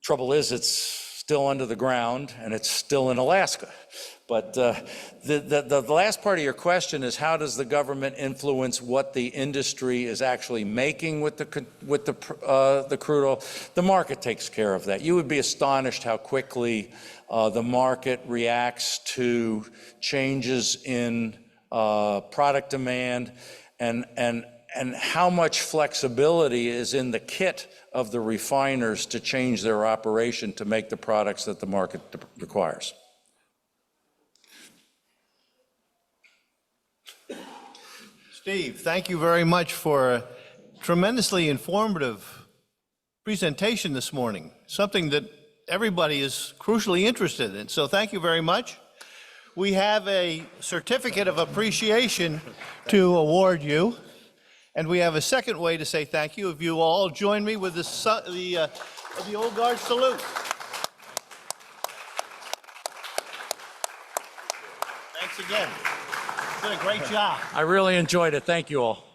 Trouble is, it's still under the ground, and it's still in Alaska. But the last part of your question is, how does the government influence what the industry is actually making with the crude oil? The market takes care of that. You would be astonished how quickly the market reacts to changes in product demand, and how much flexibility is in the kit of the refiners to change their operation to make the products that the market requires. Steve, thank you very much for a tremendously informative presentation this morning, something that everybody is crucially interested in. So thank you very much. We have a certificate of appreciation to award you, and we have a second way to say thank you. If you all join me with the Old Guard salute. Thanks again. You did a great job. I really enjoyed it. Thank you all.